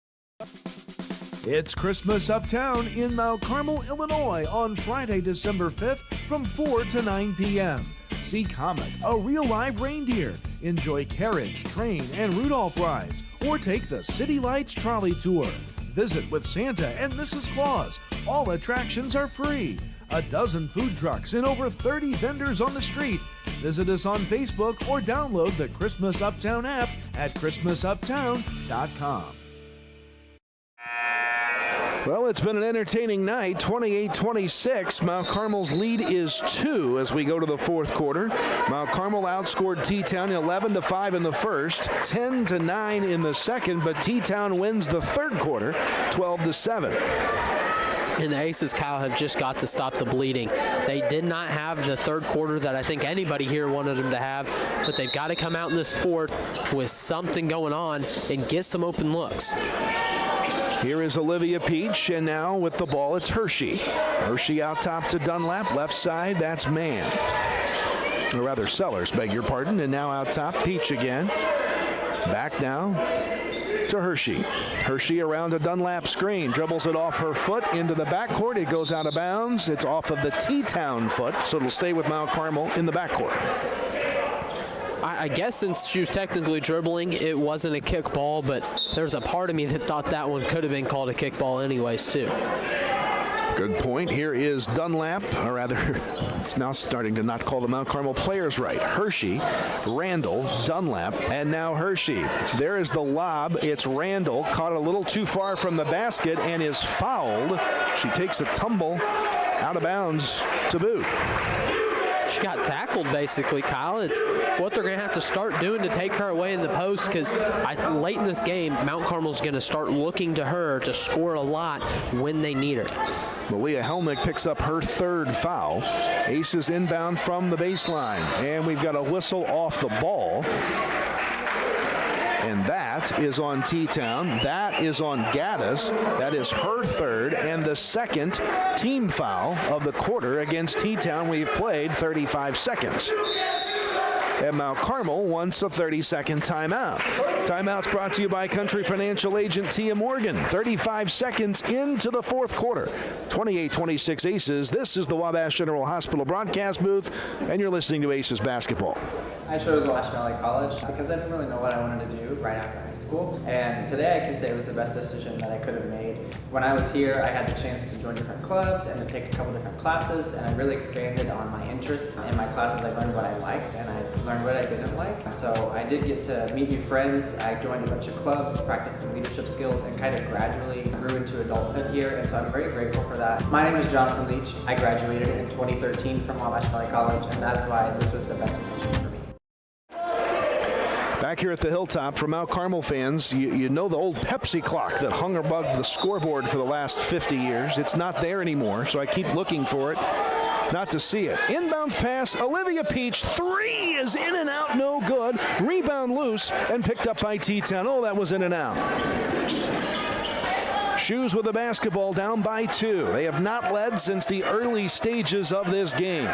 It's Christmas Uptown in Mount Carmel, Illinois on Friday, December 5th from 4 to 9 p.m. See Comet, a real live reindeer. Enjoy carriage, train, and Rudolph rides, or take the City Lights trolley tour. Visit with Santa and Mrs. Claus. All attractions are free. A dozen food trucks and over 30 vendors on the street. Visit us on Facebook or download the Christmas Uptown app at christmasuptown.com. Well, it's been an entertaining night. 28-26. Mount Carmel's lead is 2 as we go to the fourth quarter. Mount Carmel outscored T-Town 11-5 in the first, 10-9 in the second, but T-Town wins the third quarter 12-7. And the Aces, Kyle, have just got to stop the bleeding. They did not have the third quarter that I think anybody here wanted them to have, but they've got to come out in this fourth with something going on and get some open looks. Here is Olivia Peach, and now with the ball, it's Hershey. Hershey out top to Dunlap, left side, that's Mann. Or rather, Sellers, beg your pardon, and now out top, Peach again. Back now to Hershey. Hershey around a Dunlap screen, dribbles it off her foot into the backcourt. It goes out of bounds. It's off of the T-Town foot, so it'll stay with Mount Carmel in the backcourt. I guess since she was technically dribbling, it wasn't a kick ball, but there's a part of me that thought that one could have been called a kick ball anyways, too. Good point. Here is Dunlap, or rather, it's now starting to not call the Mount Carmel players right. Hershey, Randall, Dunlap, and now Hershey. There is the lob. It's Randall, caught a little too far from the basket and is fouled. She takes a tumble out of bounds to boot. She got tackled, basically, Kyle. It's what they're going to have to start doing to take her away in the post, because late in this game, Mount Carmel's going to start looking to her to score a lot when they need her. Malia Helmick picks up her third foul. Aces inbound from the baseline, and we've got a whistle off the ball. And that is on T-Town. That is on Gaddis. That is her third and the second team foul of the quarter against T-Town. We've played 35 seconds. And Mount Carmel wants a 30-second timeout. Timeout's brought to you by Country Financial Agent Tia Morgan. 35 seconds into the fourth quarter. 28-26 Aces. This is the Wabash General Hospital broadcast booth, and you're listening to Aces basketball. I chose Wabash Valley College because I didn't really know what I wanted to do right after high school. And today I can say it was the best decision that I could have made. When I was here, I had the chance to join different clubs and to take a couple different classes, and I really expanded on my interests. In my classes, I learned what I liked and I learned what I didn't like. So I did get to meet new friends. I joined a bunch of clubs, practiced some leadership skills, and kind of gradually grew into adulthood here. And so I'm very grateful for that. My name is Jonathan Leach. I graduated in 2013 from Wabash Valley College, and that's why this was the best decision for me. Back here at the Hilltop, for Mount Carmel fans, you know the old Pepsi clock that hung above the scoreboard for the last 50 years. It's not there anymore, so I keep looking for it, not to see it. Inbounds pass, Olivia Peach, 3 is in and out, no good. Rebound loose and picked up by T-Town. Oh, that was in and out. Shoes with the basketball, down by 2. They have not led since the early stages of this game.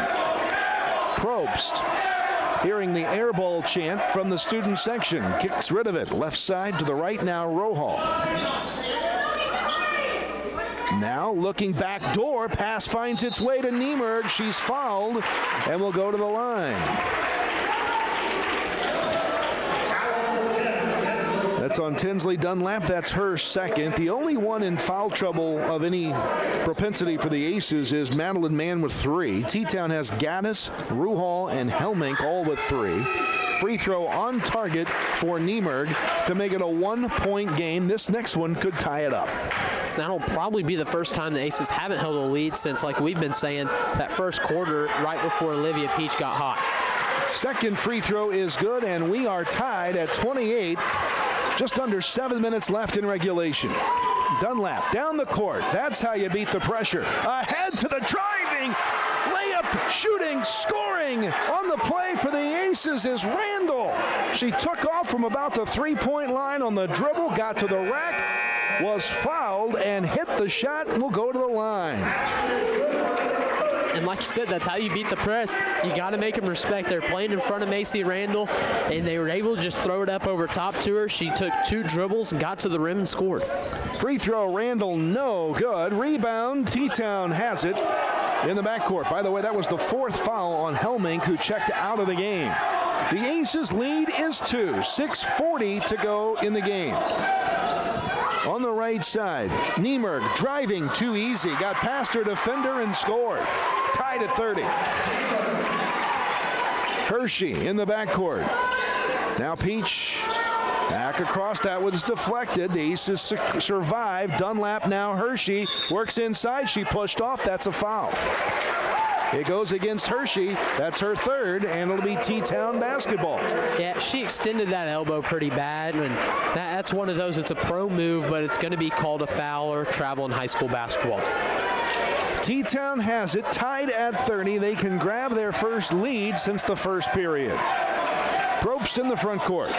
Probst, hearing the air ball chant from the student section, kicks rid of it. Left side to the right now, Rohal. Now looking back door, pass finds its way to Niemerg. She's fouled and will go to the line. That's on Tinsley Dunlap. That's her second. The only one in foul trouble of any propensity for the Aces is Madeline Mann with 3. T-Town has Gaddis, Ruhal, and Helmink all with 3. Free throw on target for Niemerg to make it a 1-point game. This next one could tie it up. That'll probably be the first time the Aces haven't held a lead since, like we've been saying, that first quarter right before Olivia Peach got hot. Second free throw is good, and we are tied at 28. Just under 7 minutes left in regulation. Dunlap down the court. That's how you beat the pressure. Ahead to the driving. Layup, shooting, scoring. On the play for the Aces is Randall. She took off from about the three-point line on the dribble, got to the rack, was fouled, and hit the shot, and will go to the line. And like you said, that's how you beat the press. You got to make them respect. They're playing in front of Macy Randall, and they were able to just throw it up over top to her. She took 2 dribbles and got to the rim and scored. Free throw, Randall, no good. Rebound, T-Town has it in the backcourt. By the way, that was the 4th foul on Helmink, who checked out of the game. The Aces lead is 2. 6:40 to go in the game. On the right side, Niemerg driving too easy. Got past her defender and scored. Tied at 30. Hershey in the backcourt. Now Peach back across. That was deflected. The Aces survived. Dunlap now Hershey. Works inside. She pushed off. That's a foul. It goes against Hershey. That's her 3rd, and it'll be T-Town basketball. Yeah, she extended that elbow pretty bad, and that's one of those. It's a pro move, but it's going to be called a foul or travel in high school basketball. T-Town has it, tied at 30. They can grab their first lead since the first period. Probst in the front court.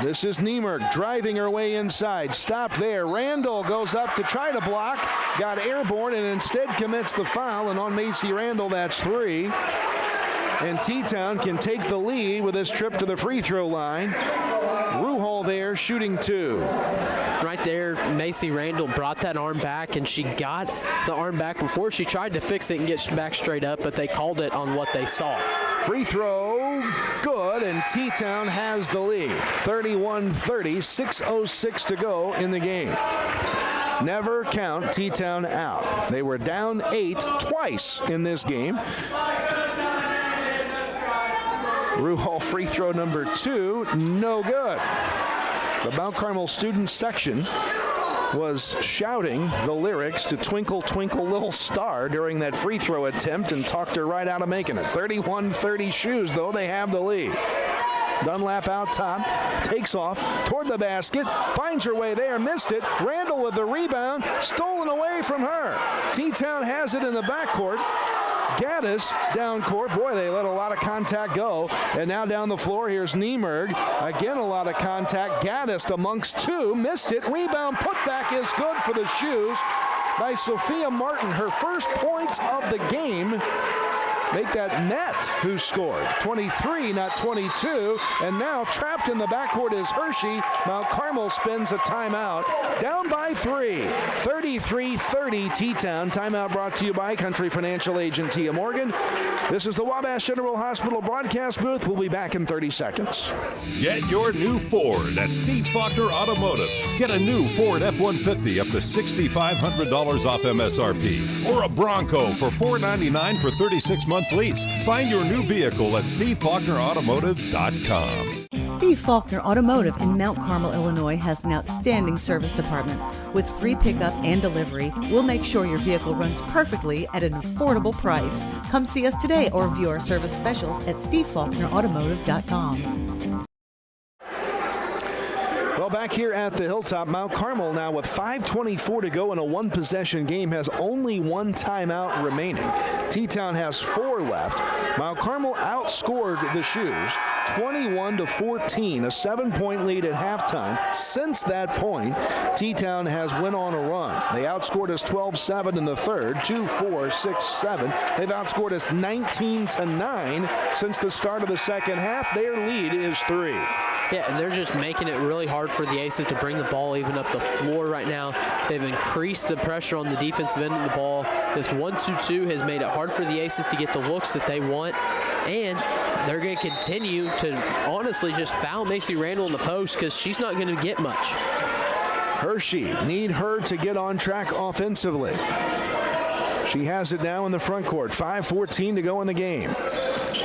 This is Niemerg driving her way inside. Stop there. Randall goes up to try to block. Got airborne and instead commits the foul. And on Macy Randall, that's 3. And T-Town can take the lead with this trip to the free throw line. Ruhal there shooting 2. Right there, Macy Randall brought that arm back, and she got the arm back before she tried to fix it and get back straight up, but they called it on what they saw. Free throw, good, and T-Town has the lead. 31-30, 6:06 to go in the game. Never count T-Town out. They were down 8 twice in this game. Ruhal free throw number 2, no good. The Mount Carmel student section was shouting the lyrics to Twinkle, Twinkle, Little Star during that free throw attempt and talked her right out of making it. 31-30 shoes, though. They have the lead. Dunlap out top, takes off toward the basket, finds her way there, missed it. Randall with the rebound, stolen away from her. T-Town has it in the backcourt. Gaddis down court. Boy, they let a lot of contact go. And now down the floor, here's Niemerg. Again, a lot of contact. Gaddis amongst 2. Missed it. Rebound putback is good for the shoes by Sophia Martin. Her first point of the game. Make that Net who scored. 23, not 22. And now trapped in the backcourt is Hershey. Mount Carmel spins a timeout. Down by 3. 33-30 T-Town. Timeout brought to you by Country Financial Agent Tia Morgan. This is the Wabash General Hospital broadcast booth. We'll be back in 30 seconds. Get your new Ford at Steve Faulkner Automotive. Get a new Ford F-150 up to $6,500 off MSRP. Or a Bronco for $499 for 36-month lease. Find your new vehicle at SteveFaulknerAutomotive.com. Steve Faulkner Automotive in Mount Carmel, Illinois has an outstanding service department. With free pickup and delivery, we'll make sure your vehicle runs perfectly at an affordable price. Come see us today or view our service specials at SteveFaulknerAutomotive.com. Well, back here at the Hilltop, Mount Carmel now with 5:24 to go in a one-possession game has only 1 timeout remaining. T-Town has 4 left. Mount Carmel outscored the Shoes 21-14, a 7-point lead at halftime. Since that point, T-Town has went on a run. They outscored us 12-7 in the third, 2-4, 6-7. They've outscored us 19-9 since the start of the second half. Their lead is 3. Yeah, and they're just making it really hard for the Aces to bring the ball even up the floor right now. They've increased the pressure on the defensive end of the ball. This 1-2-2 has made it hard for the Aces to get the looks that they want. And they're going to continue to honestly just foul Macy Randall in the post because she's not going to get much. Hershey need her to get on track offensively. She has it now in the front court. 5:14 to go in the game.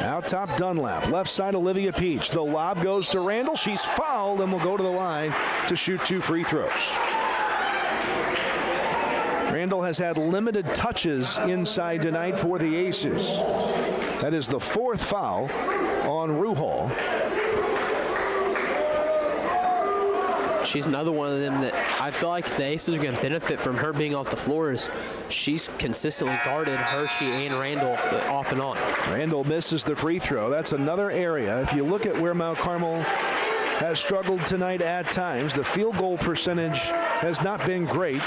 Out top, Dunlap. Left side, Olivia Peach. The lob goes to Randall. She's fouled and will go to the line to shoot 2 free throws. Randall has had limited touches inside tonight for the Aces. That is the 4th foul on Ruhal. She's another one of them that I feel like the Aces are going to benefit from her being off the floor. As she's consistently guarded Hershey and Randall off and on. Randall misses the free throw. That's another area. If you look at where Mount Carmel has struggled tonight at times, the field goal percentage has not been great.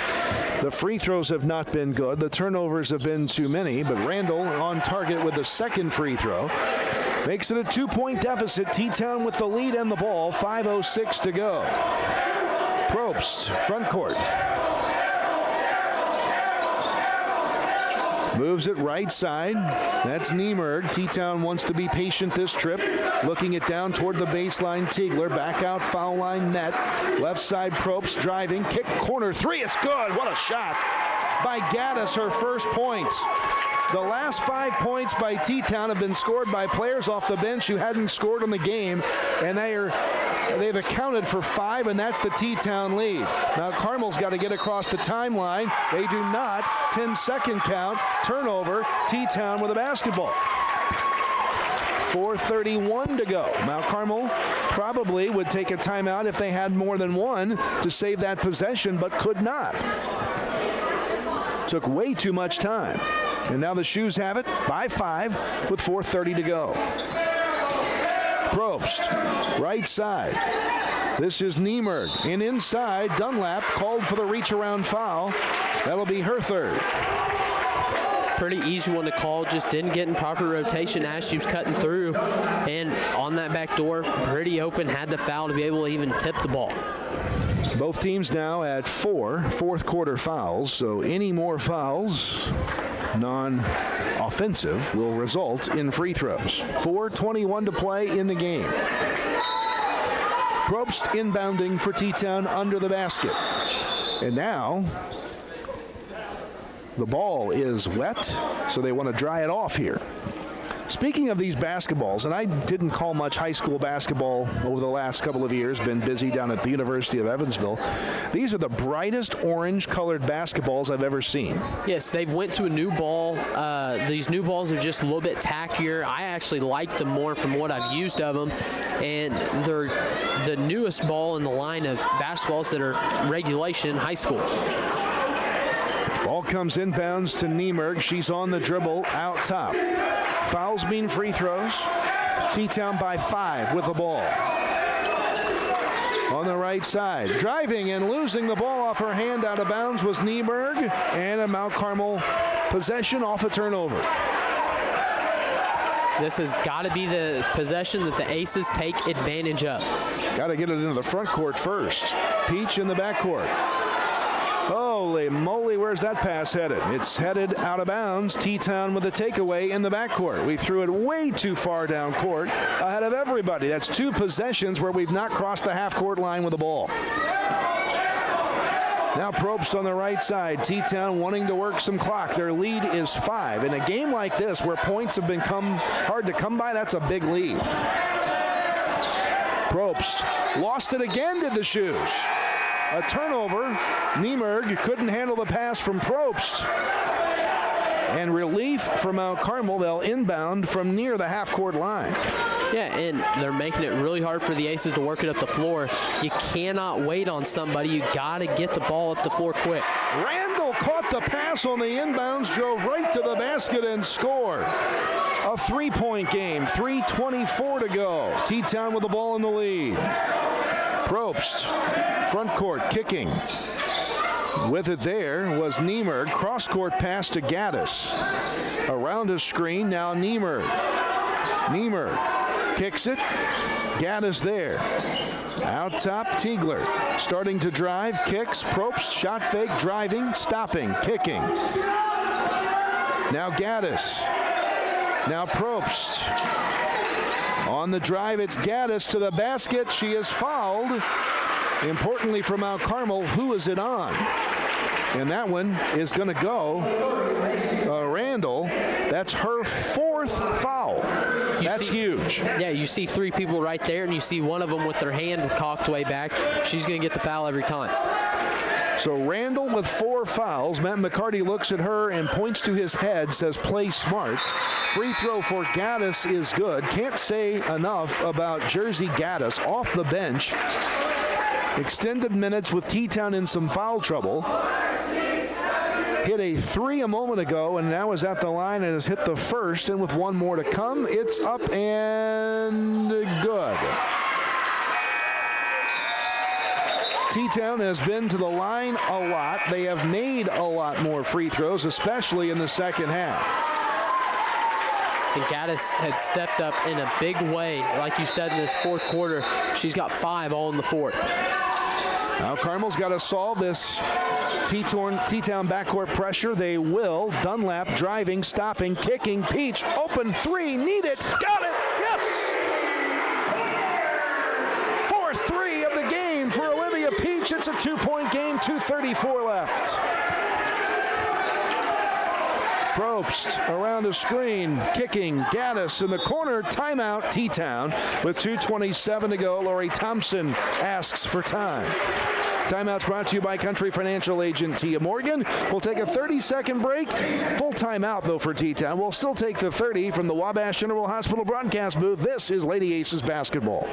The free throws have not been good. The turnovers have been too many, but Randall on target with the 2nd free throw. Makes it a 2-point deficit. T-Town with the lead and the ball. 5:06 to go. Probst, front court. Moves it right side. That's Niemerg. T-Town wants to be patient this trip. Looking it down toward the baseline. Tiegler back out, foul line net. Left side, Probst driving. Kick, corner, 3. It's good. What a shot by Gaddis, her first points. The last 5 points by T-Town have been scored by players off the bench who hadn't scored in the game, and they've accounted for 5, and that's the T-Town lead. Now Carmel's got to get across the timeline. They do not. 10-second count. Turnover. T-Town with a basketball. 4:31 to go. Mount Carmel probably would take a timeout if they had more than one to save that possession, but could not. Took way too much time. And now the Shoes have it by 5 with 4:30 to go. Probst, right side. This is Niemerg. And inside, Dunlap called for the reach-around foul. That'll be her 3rd. Pretty easy one to call. Just didn't get in proper rotation as she was cutting through. And on that back door, pretty open, had to foul to be able to even tip the ball. Both teams now at 4 fourth-quarter fouls, so any more fouls, non-offensive, will result in free throws. 4:21 to play in the game. Probst inbounding for T-Town under the basket. And now the ball is wet, so they want to dry it off here. Speaking of these basketballs, and I didn't call much high school basketball over the last couple of years, been busy down at the University of Evansville. These are the brightest orange-colored basketballs I've ever seen. Yes, they've went to a new ball. These new balls are just a little bit tackier. I actually liked them more from what I've used of them, and they're the newest ball in the line of basketballs that are regulation high school. Ball comes inbounds to Niemerg. She's on the dribble out top. Fouls mean free throws. T-Town by 5 with the ball. On the right side, driving and losing the ball off her hand out of bounds was Niemerg, and a Mount Carmel possession off a turnover. This has got to be the possession that the Aces take advantage of. Got to get it into the front court first. Peach in the back court. Holy moly, where's that pass headed? It's headed out of bounds. T-Town with a takeaway in the backcourt. We threw it way too far down court ahead of everybody. That's 2 possessions where we've not crossed the half-court line with the ball. Now Probst on the right side. T-Town wanting to work some clock. Their lead is 5. In a game like this where points have become hard to come by, that's a big lead. Probst lost it again, did the Shoes. A turnover. Niemerg couldn't handle the pass from Probst. And relief from Mount Carmel. They'll inbound from near the half-court line. Yeah, and they're making it really hard for the Aces to work it up the floor. You cannot wait on somebody. You got to get the ball up the floor quick. Randall caught the pass on the inbounds, drove right to the basket and scored. A 3-point game, 3:24 to go. T-Town with the ball in the lead. Probst, front court, kicking. With it there was Niemerg. Cross-court pass to Gaddis. Around a screen, now Niemerg. Niemerg kicks it. Gaddis there. Out top, Tiegler. Starting to drive, kicks. Probst, shot fake, driving, stopping, kicking. Now Gaddis. Now Probst. On the drive, it's Gaddis to the basket. She is fouled. Importantly for Mount Carmel, who is it on? And that one is going to go Randall. That's her 4th foul. That's huge. Yeah, you see 3 people right there, and you see one of them with their hand cocked way back. She's going to get the foul every time. So Randall with 4 fouls. Matt McCarty looks at her and points to his head, says play smart. Free throw for Gaddis is good. Can't say enough about Jersey Gaddis off the bench. Extended minutes with T-Town in some foul trouble. Hit a 3 a moment ago and now is at the line and has hit the first. And with 1 more to come, it's up and good. T-Town has been to the line a lot. They have made a lot more free throws, especially in the second half. And Gaddis had stepped up in a big way. Like you said, in this 4th quarter, she's got 5 all in the 4th. Now Carmel's got to solve this T-Town backcourt pressure. They will. Dunlap driving, stopping, kicking. Peach, open 3, need it, got it, yes! 4th 3 of the game for Olivia Peach. It's a 2-point game, 2:34 left. Probst around a screen, kicking, Gaddis in the corner, timeout, T-Town. With 2:27 to go, Lori Thompson asks for time. Timeout's brought to you by Country Financial Agent Tia Morgan. We'll take a 30-second break. Full timeout, though, for T-Town. We'll still take the 30 from the Wabash General Hospital broadcast booth. This is Lady Aces basketball.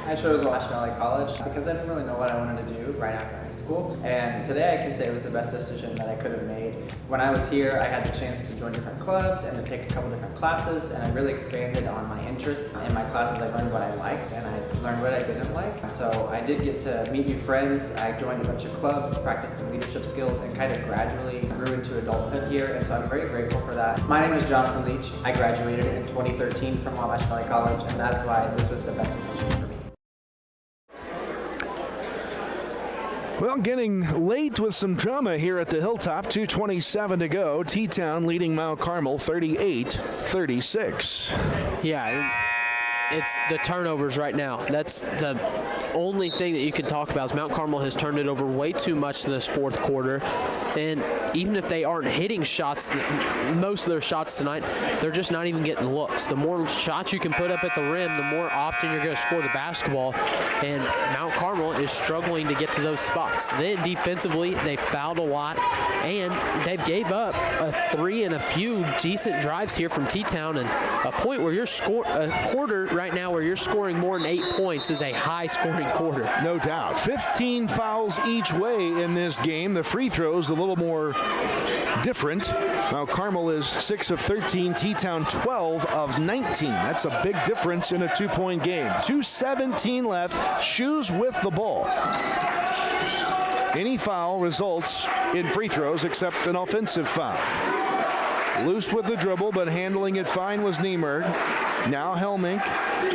I chose Wabash Valley College because I didn't really know what I wanted to do right after high school. And today I can say it was the best decision that I could have made. When I was here, I had the chance to join different clubs and to take a couple different classes, and I really expanded on my interests. In my classes, I learned what I liked, and I learned what I didn't like. So I did get to meet new friends. I joined a bunch of clubs, practiced some leadership skills, and kind of gradually grew into adulthood here, and so I'm very grateful for that. My name is Jonathan Leach. I graduated in 2013 from Wabash Valley College, and that's why this was the best decision for me. Well, getting late with some drama here at the Hilltop. 2:27 to go. T-Town leading Mount Carmel 38-36. Yeah, it's the turnovers right now. That's the only thing that you can talk about is Mount Carmel has turned it over way too much in this 4th quarter. And even if they aren't hitting shots, most of their shots tonight, they're just not even getting looks. The more shots you can put up at the rim, the more often you're going to score the basketball. And Mount Carmel is struggling to get to those spots. Then defensively, they fouled a lot, and they've gave up a 3 and a few decent drives here from T-Town. And a point where you're a quarter right now where you're scoring more than 8 points is a high-scoring quarter. No doubt. 15 fouls each way in this game. The free throws a little more different. Now Carmel is 6 of 13, T-Town 12 of 19. That's a big difference in a 2-point game. 2:17 left. Shoes with the ball. Any foul results in free throws except an offensive foul. Loose with the dribble, but handling it fine was Niemerg. Now Helmink.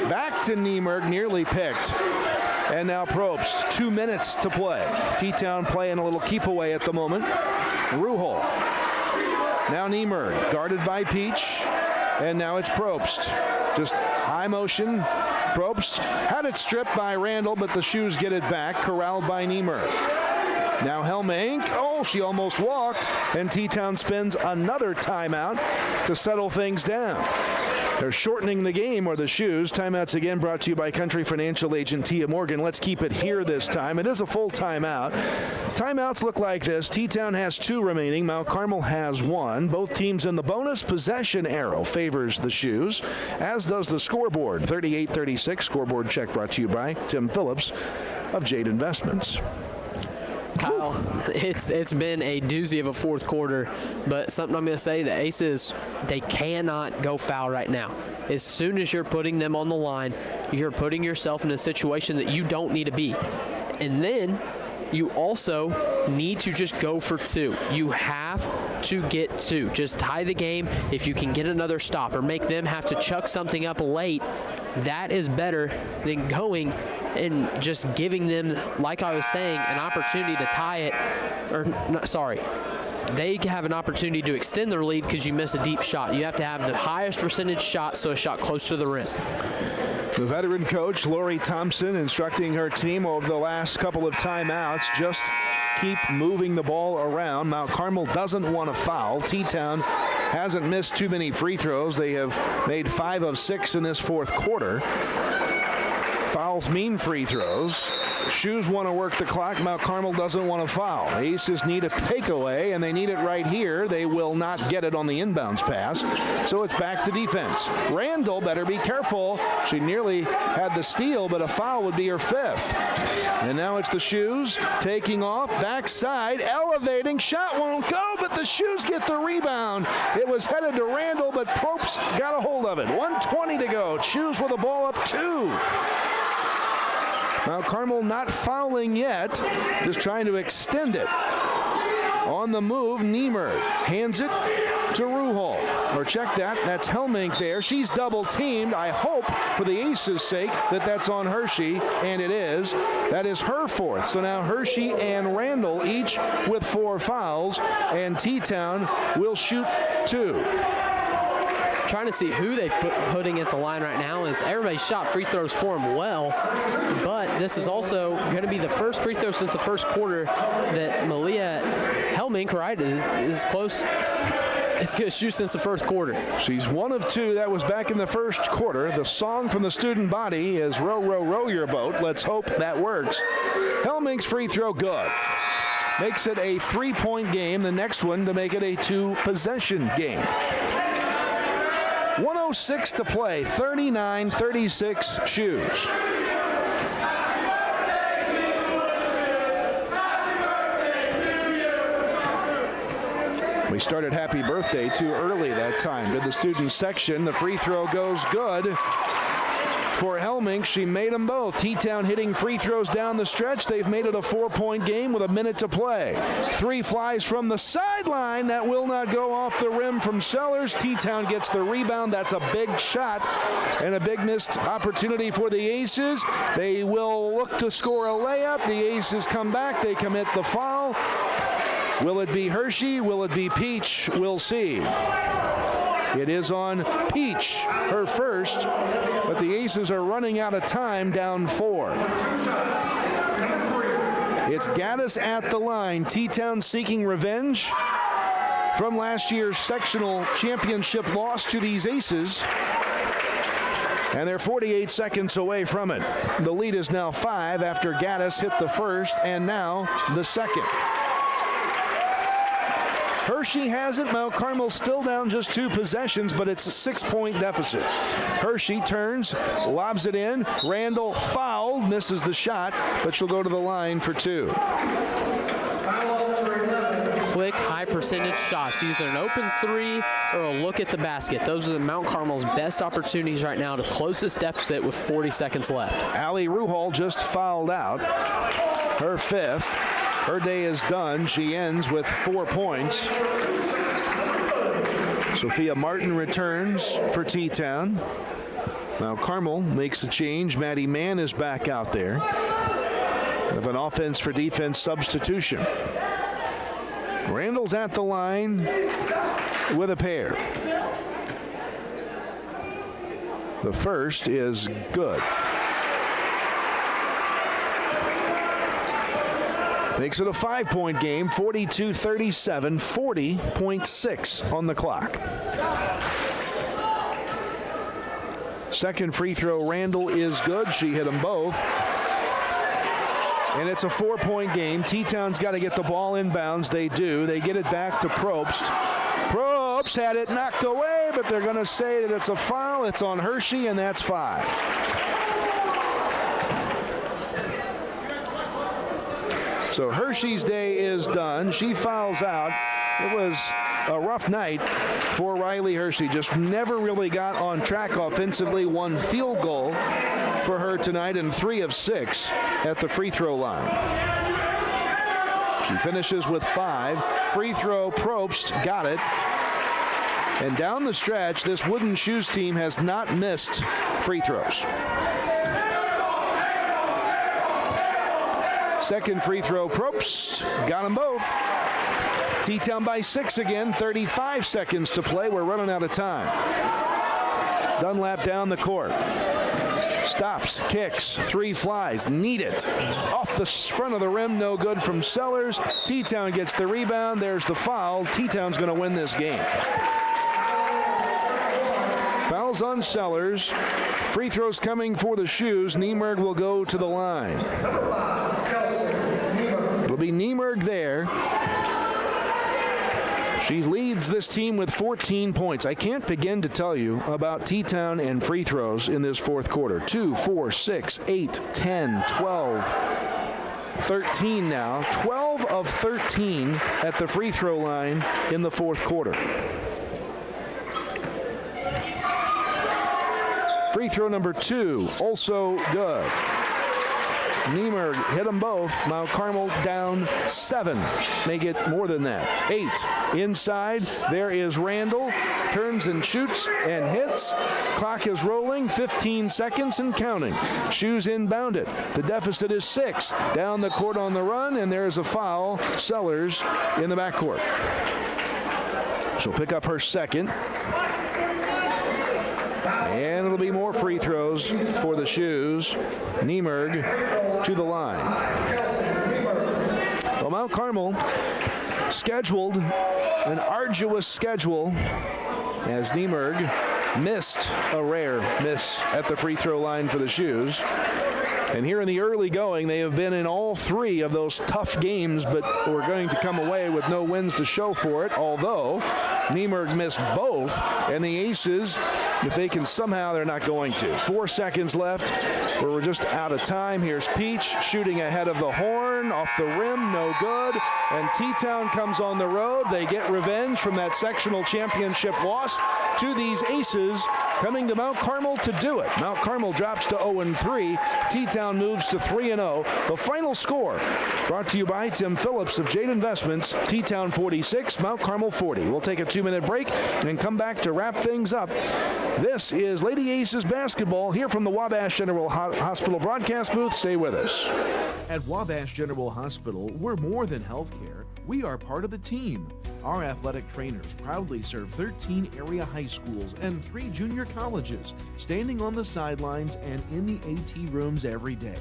Back to Niemerg, nearly picked. And now Probst. 2 minutes to play. T-Town playing a little keep away at the moment. Ruhol. Now Niemerg, guarded by Peach. And now it's Probst. Just high motion. Probst had it stripped by Randall, but the shoes get it back. Corralled by Niemerg. Now Helmink. Oh, she almost walked. And T-Town spends another timeout to settle things down. They're shortening the game, or the shoes. Timeouts again brought to you by Country Financial Agent Tia Morgan. Let's keep it here this time. It is a full timeout. Timeouts look like this. T-Town has 2 remaining. Mount Carmel has 1. Both teams in the bonus possession arrow favors the shoes, as does the scoreboard. 38-36. Scoreboard check brought to you by Tim Phillips of Jade Investments. Kyle, it's been a doozy of a 4th quarter, but something I'm going to say, the Aces, they cannot go foul right now. As soon as you're putting them on the line, you're putting yourself in a situation that you don't need to be. And then you also need to just go for 2. You have to get 2. Just tie the game. If you can get another stop or make them have to chuck something up late, that is better than going and just giving them, like I was saying, an opportunity to tie it, or not, sorry, they have an opportunity to extend their lead because you miss a deep shot. You have to have the highest percentage shot, so a shot close to the rim. The veteran coach, Lori Thompson, instructing her team over the last couple of timeouts, just keep moving the ball around. Mount Carmel doesn't want to foul. T-Town hasn't missed too many free throws. They have made 5 of 6 in this fourth quarter. Fouls mean free throws. Shoes want to work the clock. Mount Carmel doesn't want to foul. Aces need a takeaway, and they need it right here. They will not get it on the inbounds pass, so it's back to defense. Randall better be careful. She nearly had the steal, but a foul would be her 5th. And now it's the Shoes taking off, backside, elevating, shot won't go, but the Shoes get the rebound. It was headed to Randall, but Probst got a hold of it. 1:20 to go. Shoes with the ball up 2. Mount Carmel not fouling yet, just trying to extend it. On the move, Niemer hands it to Ruhal. Or check that, that's Helmink there. She's double teamed. I hope, for the Aces' sake, that that's on Hershey, and it is. That is her 4th. So now Hershey and Randall each with 4 fouls, and T-Town will shoot 2. Trying to see who they're putting at the line right now is everybody shot free throws for them well, but this is also going to be the first free throw since the first quarter that Malia Helmink, right, is close. It's going to shoot since the first quarter. She's 1 of 2. That was back in the first quarter. The song from the student body is Row, Row, Row Your Boat. Let's hope that works. Helmink's free throw good. Makes it a 3-point game. The next one to make it a 2-possession game. 1:06 to play, 39-36 Shoes. We started Happy Birthday too early that time. Did the student section. The free throw goes good for Helmink. She made them both. T-Town hitting free throws down the stretch. They've made it a 4-point game with a minute to play. 3 flies from the sideline. That will not go off the rim from Sellers. T-Town gets the rebound. That's a big shot and a big missed opportunity for the Aces. They will look to score a layup. The Aces come back. They commit the foul. Will it be Hershey? Will it be Peach? We'll see. It is on Peach, her first, but the Aces are running out of time, down 4. It's Gaddis at the line. T-Town seeking revenge from last year's sectional championship loss to these Aces, and they're 48 seconds away from it. The lead is now 5 after Gaddis hit the first and now the second. Hershey has it. Mount Carmel still down just 2 possessions, but it's a 6-point deficit. Hershey turns, lobs it in. Randall fouled, misses the shot, but she'll go to the line for 2. Quick, high percentage shots, either an open 3 or a look at the basket. Those are the Mount Carmel's best opportunities right now to close this deficit with 40 seconds left. Allie Ruhal just fouled out, her 5th. Her day is done. She ends with 4 points. Sophia Martin returns for T-Town. Mount Carmel makes a change. Maddie Mann is back out there. Of an offense for defense substitution. Randall's at the line with a pair. The first is good. Makes it a 5-point game, 42-37, 40.6 on the clock. Second free throw, Randall is good. She hit them both. And it's a 4-point game. T-Town's got to get the ball inbounds. They do. They get it back to Probst. Probst had it knocked away, but they're going to say that it's a foul. It's on Hershey, and that's 5. So Hershey's day is done. She fouls out. It was a rough night for Riley Hershey. Just never really got on track offensively. 1 field goal for her tonight and 3 of 6 at the free throw line. She finishes with 5. Free throw, Probst got it. And down the stretch, this Wooden Shoes team has not missed free throws. Second free throw, Probst. Got them both. T-Town by 6 again, 35 seconds to play. We're running out of time. Dunlap down the court. Stops, kicks, 3 flies, need it. Off the front of the rim, no good from Sellers. T-Town gets the rebound. There's the foul. T-Town's going to win this game. Fouls on Sellers. Free throws coming for the Shoes. Niemerg will go to the line. It'll be Niemerg there. She leads this team with 14 points. I can't begin to tell you about T-Town and free throws in this fourth quarter. 2, 4, 6, 8, 10, 12, 13 now. 12 of 13 at the free throw line in the fourth quarter. Free throw number 2, also good. Niemerg hit them both. Mount Carmel down 7. Make it more than that. 8. Inside, there is Randall. Turns and shoots and hits. Clock is rolling. 15 seconds and counting. Shoes inbound it. The deficit is 6. Down the court on the run, and there's a foul. Sellers in the backcourt. She'll pick up her second. And it'll be more free throws for the Shoes. Niemerg to the line. Well, Mount Carmel scheduled an arduous schedule as Niemerg missed a rare miss at the free throw line for the Shoes. And here in the early going, they have been in all 3 of those tough games, but we're going to come away with no wins to show for it, although Niemerg missed both, and the Aces, if they can somehow, they're not going to. 4 seconds left. We're just out of time. Here's Peach shooting ahead of the horn, off the rim, no good. And T-Town comes on the road. They get revenge from that sectional championship loss to these Aces, coming to Mount Carmel to do it. Mount Carmel drops to 0-3. T-Town moves to 3-0. The final score brought to you by Tim Phillips of Jade Investments. T-Town 46, Mount Carmel 40. We'll take a 2-minute break and come back to wrap things up. This is Lady Aces basketball here from the Wabash General Hospital broadcast booth. Stay with us. At Wabash General Hospital, we're more than healthcare. We are part of the team. Our athletic trainers proudly serve 13 area high schools and 3 junior colleges, standing on the sidelines and in the AT rooms every day.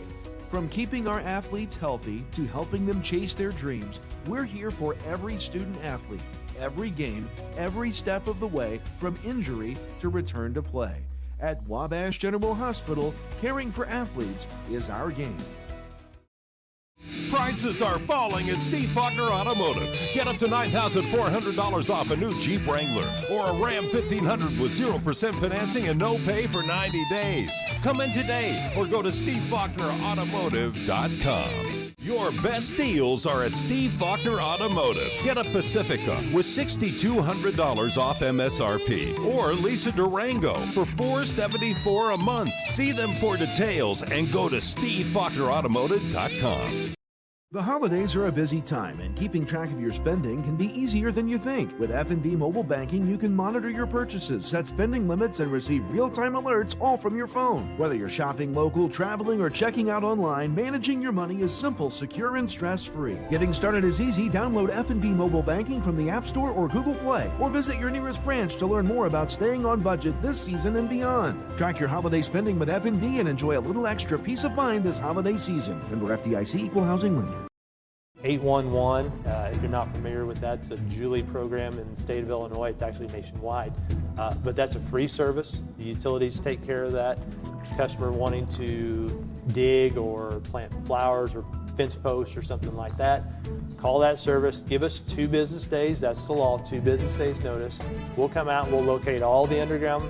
From keeping our athletes healthy to helping them chase their dreams, we're here for every student athlete, every game, every step of the way, from injury to return to play. At Wabash General Hospital, caring for athletes is our game. Prices are falling at Steve Faulkner Automotive. Get up to $9,400 off a new Jeep Wrangler or a Ram 1500 with 0% financing and no pay for 90 days. Come in today or go to SteveFaulknerAutomotive.com. Your best deals are at Steve Faulkner Automotive. Get a Pacifica with $6,200 off MSRP or lease a Durango for $474 a month. See them for details and go to SteveFaulknerAutomotive.com. The holidays are a busy time, and keeping track of your spending can be easier than you think. With F&B mobile banking, you can monitor your purchases, set spending limits, and receive real-time alerts all from your phone. Whether you're shopping local, traveling, or checking out online, managing your money is simple, secure, and stress-free. Getting started is easy. Download F&B mobile banking from the App Store or Google Play, or visit your nearest branch to learn more about staying on budget this season and beyond. Track your holiday spending with F&B and enjoy a little extra peace of mind this holiday season. Member FDIC, Equal Housing Lender. 811, if you're not familiar with that, it's a Julie program in the state of Illinois. It's actually nationwide, but that's a free service. The utilities take care of that. Customer wanting to dig or plant flowers or fence posts or something like that, call that service, give us 2 business days, that's the law, 2 business days notice. We'll come out and we'll locate all the underground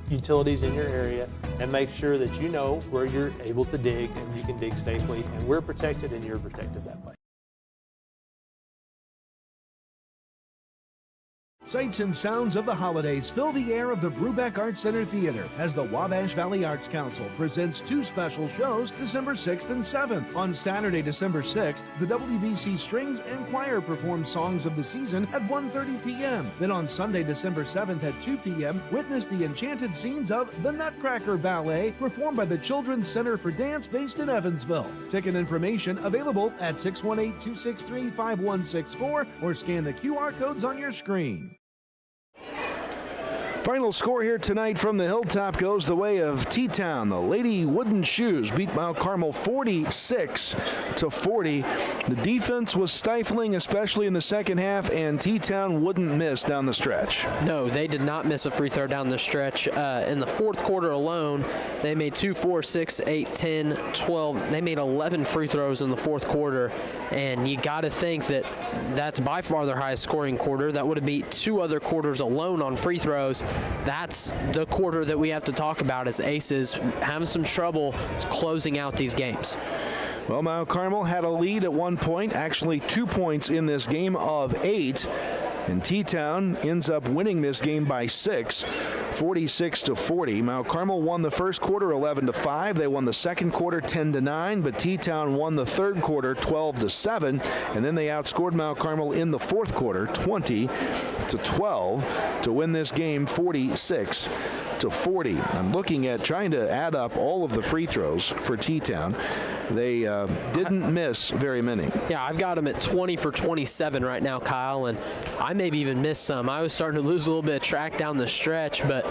utilities in your area and make sure that you know where you're able to dig and you can dig safely, and we're protected and you're protected that way. Sights and sounds of the holidays fill the air of the Brubeck Arts Center Theater as the Wabash Valley Arts Council presents 2 special shows December 6th and 7th. On Saturday, December 6th, the WVC Strings and Choir perform songs of the season at 1:30 p.m. Then on Sunday, December 7th at 2 p.m., witness the enchanted scenes of The Nutcracker Ballet performed by the Children's Center for Dance based in Evansville. Ticket information available at 618-263-5164 or scan the QR codes on your screen. Final score here tonight from the Hilltop goes the way of T-Town. The Lady Wooden Shoes beat Mount Carmel 46-40. The defense was stifling, especially in the second half, and T-Town wouldn't miss down the stretch. No, they did not miss a free throw down the stretch. In the fourth quarter alone, they made 2, 4, 6, 8, 10, 12. They made 11 free throws in the fourth quarter, and you got to think that that's by far their highest scoring quarter. That would have beat 2 other quarters alone on free throws. That's the quarter that we have to talk about as Aces having some trouble closing out these games. Well, Mount Carmel had a lead at one point, actually 2 points in this game of 8. And T-Town ends up winning this game by 6, 46-40. Mount Carmel won the first quarter 11-5. They won the second quarter 10-9, but T-Town won the third quarter 12-7. And then they outscored Mount Carmel in the fourth quarter 20-12 to win this game 46-40. I'm looking at trying to add up all of the free throws for T-Town. They didn't miss very many. Yeah, I've got them at 20 for 27 right now, Kyle, and I maybe even missed some. I was starting to lose a little bit of track down the stretch, but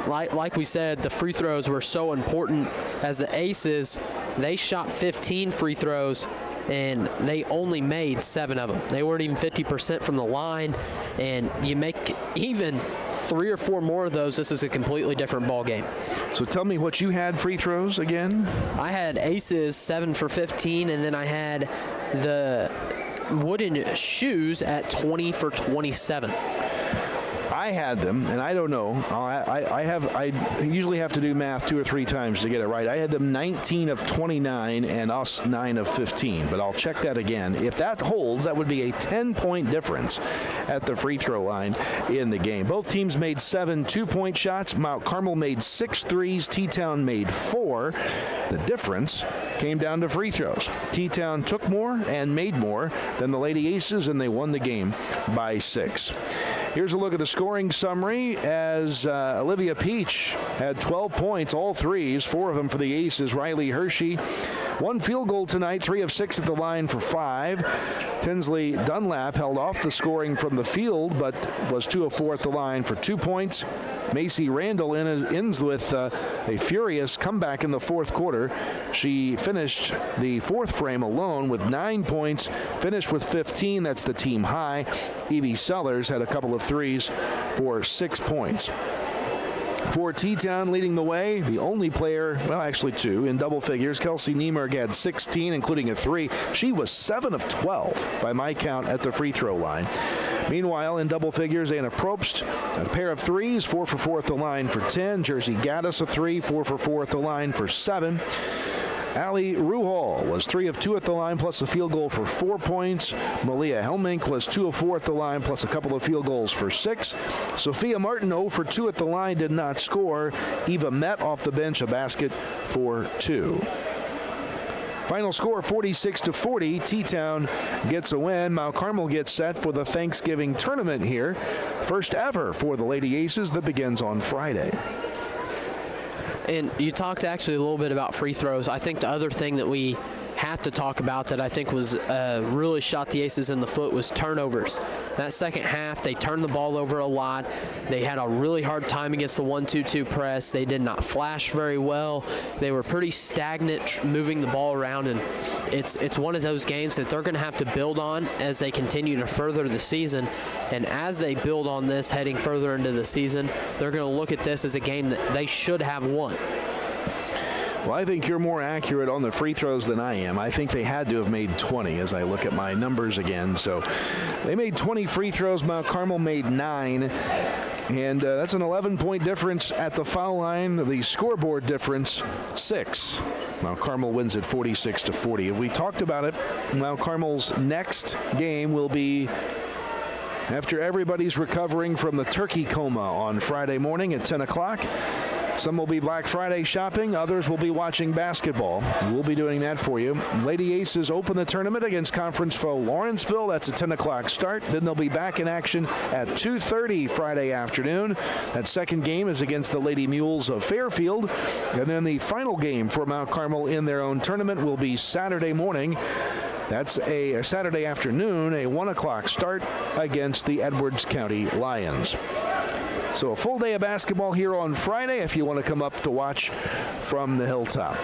like we said, the free throws were so important as the Aces. They shot 15 free throws, and they only made 7 of them. They weren't even 50% from the line, and you make even 3 or 4 more of those, this is a completely different ball game. So tell me what you had free throws again. I had Aces 7 for 15, and then I had the Wooden Shoes at 20 for 27. I had them, and I don't know. I usually have to do math 2 or 3 times to get it right. I had them 19 of 29 and us 9 of 15, but I'll check that again. If that holds, that would be a 10-point difference at the free throw line in the game. Both teams made 7 2-point shots. Mount Carmel made 6 threes. T-Town made 4. The difference came down to free throws. T-Town took more and made more than the Lady Aces, and they won the game by 6. Here's a look at the scoring summary as Olivia Peach had 12 points, all threes, 4 of them for the Aces. Riley Hershey, 1 field goal tonight, 3 of 6 at the line for 5. Tinsley Dunlap held off the scoring from the field, but was 2 of 4 at the line for 2 points. Macy Randall ends with a furious comeback in the fourth quarter. She finished the fourth frame alone with 9 points, finished with 15. That's the team high. Evie Sellers had a couple of threes for 6 points. For T-Town leading the way, the only player, well, actually 2, in double figures. Kelsey Niemerg had 16, including a 3. She was 7 of 12 by my count at the free throw line. Meanwhile, in double figures, Anna Probst, a pair of threes, 4 for 4 at the line for 10. Jersey Gaddis, a 3, 4 for 4 at the line for 7. Allie Ruhal was 3 of 2 at the line, plus a field goal for 4 points. Malia Helmink was 2 of 4 at the line, plus a couple of field goals for 6. Sophia Martin, 0 for 2 at the line, did not score. Eva Met off the bench, a basket for 2. Final score 46-40. T-Town gets a win. Mount Carmel gets set for the Thanksgiving tournament here. First ever for the Lady Aces that begins on Friday. And you talked actually a little bit about free throws. I think the other thing that we have to talk about that I think was really shot the Aces in the foot was turnovers. That second half, they turned the ball over a lot. They had a really hard time against the 1-2-2 press. They did not flash very well. They were pretty stagnant moving the ball around, and it's one of those games that they're going to have to build on as they continue to further the season. And as they build on this heading further into the season, they're going to look at this as a game that they should have won. Well, I think you're more accurate on the free throws than I am. I think they had to have made 20 as I look at my numbers again. So they made 20 free throws. Mount Carmel made 9. And that's an 11-point difference at the foul line. The scoreboard difference, 6. Mount Carmel wins it 46-40. If we talked about it, Mount Carmel's next game will be after everybody's recovering from the turkey coma on Friday morning at 10 o'clock. Some will be Black Friday shopping. Others will be watching basketball. We'll be doing that for you. Lady Aces open the tournament against conference foe Lawrenceville. That's a 10 o'clock start. Then they'll be back in action at 2:30 Friday afternoon. That second game is against the Lady Mules of Fairfield. And then the final game for Mount Carmel in their own tournament will be Saturday morning. That's a Saturday afternoon, a 1 o'clock start against the Edwards County Lions. So a full day of basketball here on Friday if you want to come up to watch from the hilltop.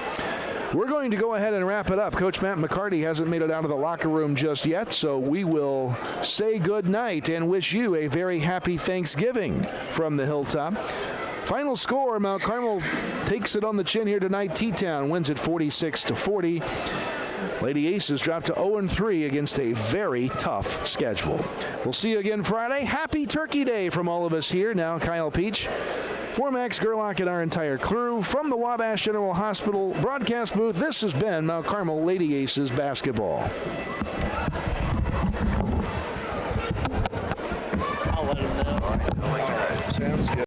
We're going to go ahead and wrap it up. Coach Matt McCarty hasn't made it out of the locker room just yet, so we will say good night and wish you a very happy Thanksgiving from the hilltop. Final score, Mount Carmel takes it on the chin here tonight. T-Town wins it 46-40. Lady Aces dropped to 0-3 against a very tough schedule. We'll see you again Friday. Happy Turkey Day from all of us here. Now Kyle Peach, for Max Gerlach and our entire crew from the Wabash General Hospital broadcast booth, this has been Mount Carmel Lady Aces basketball.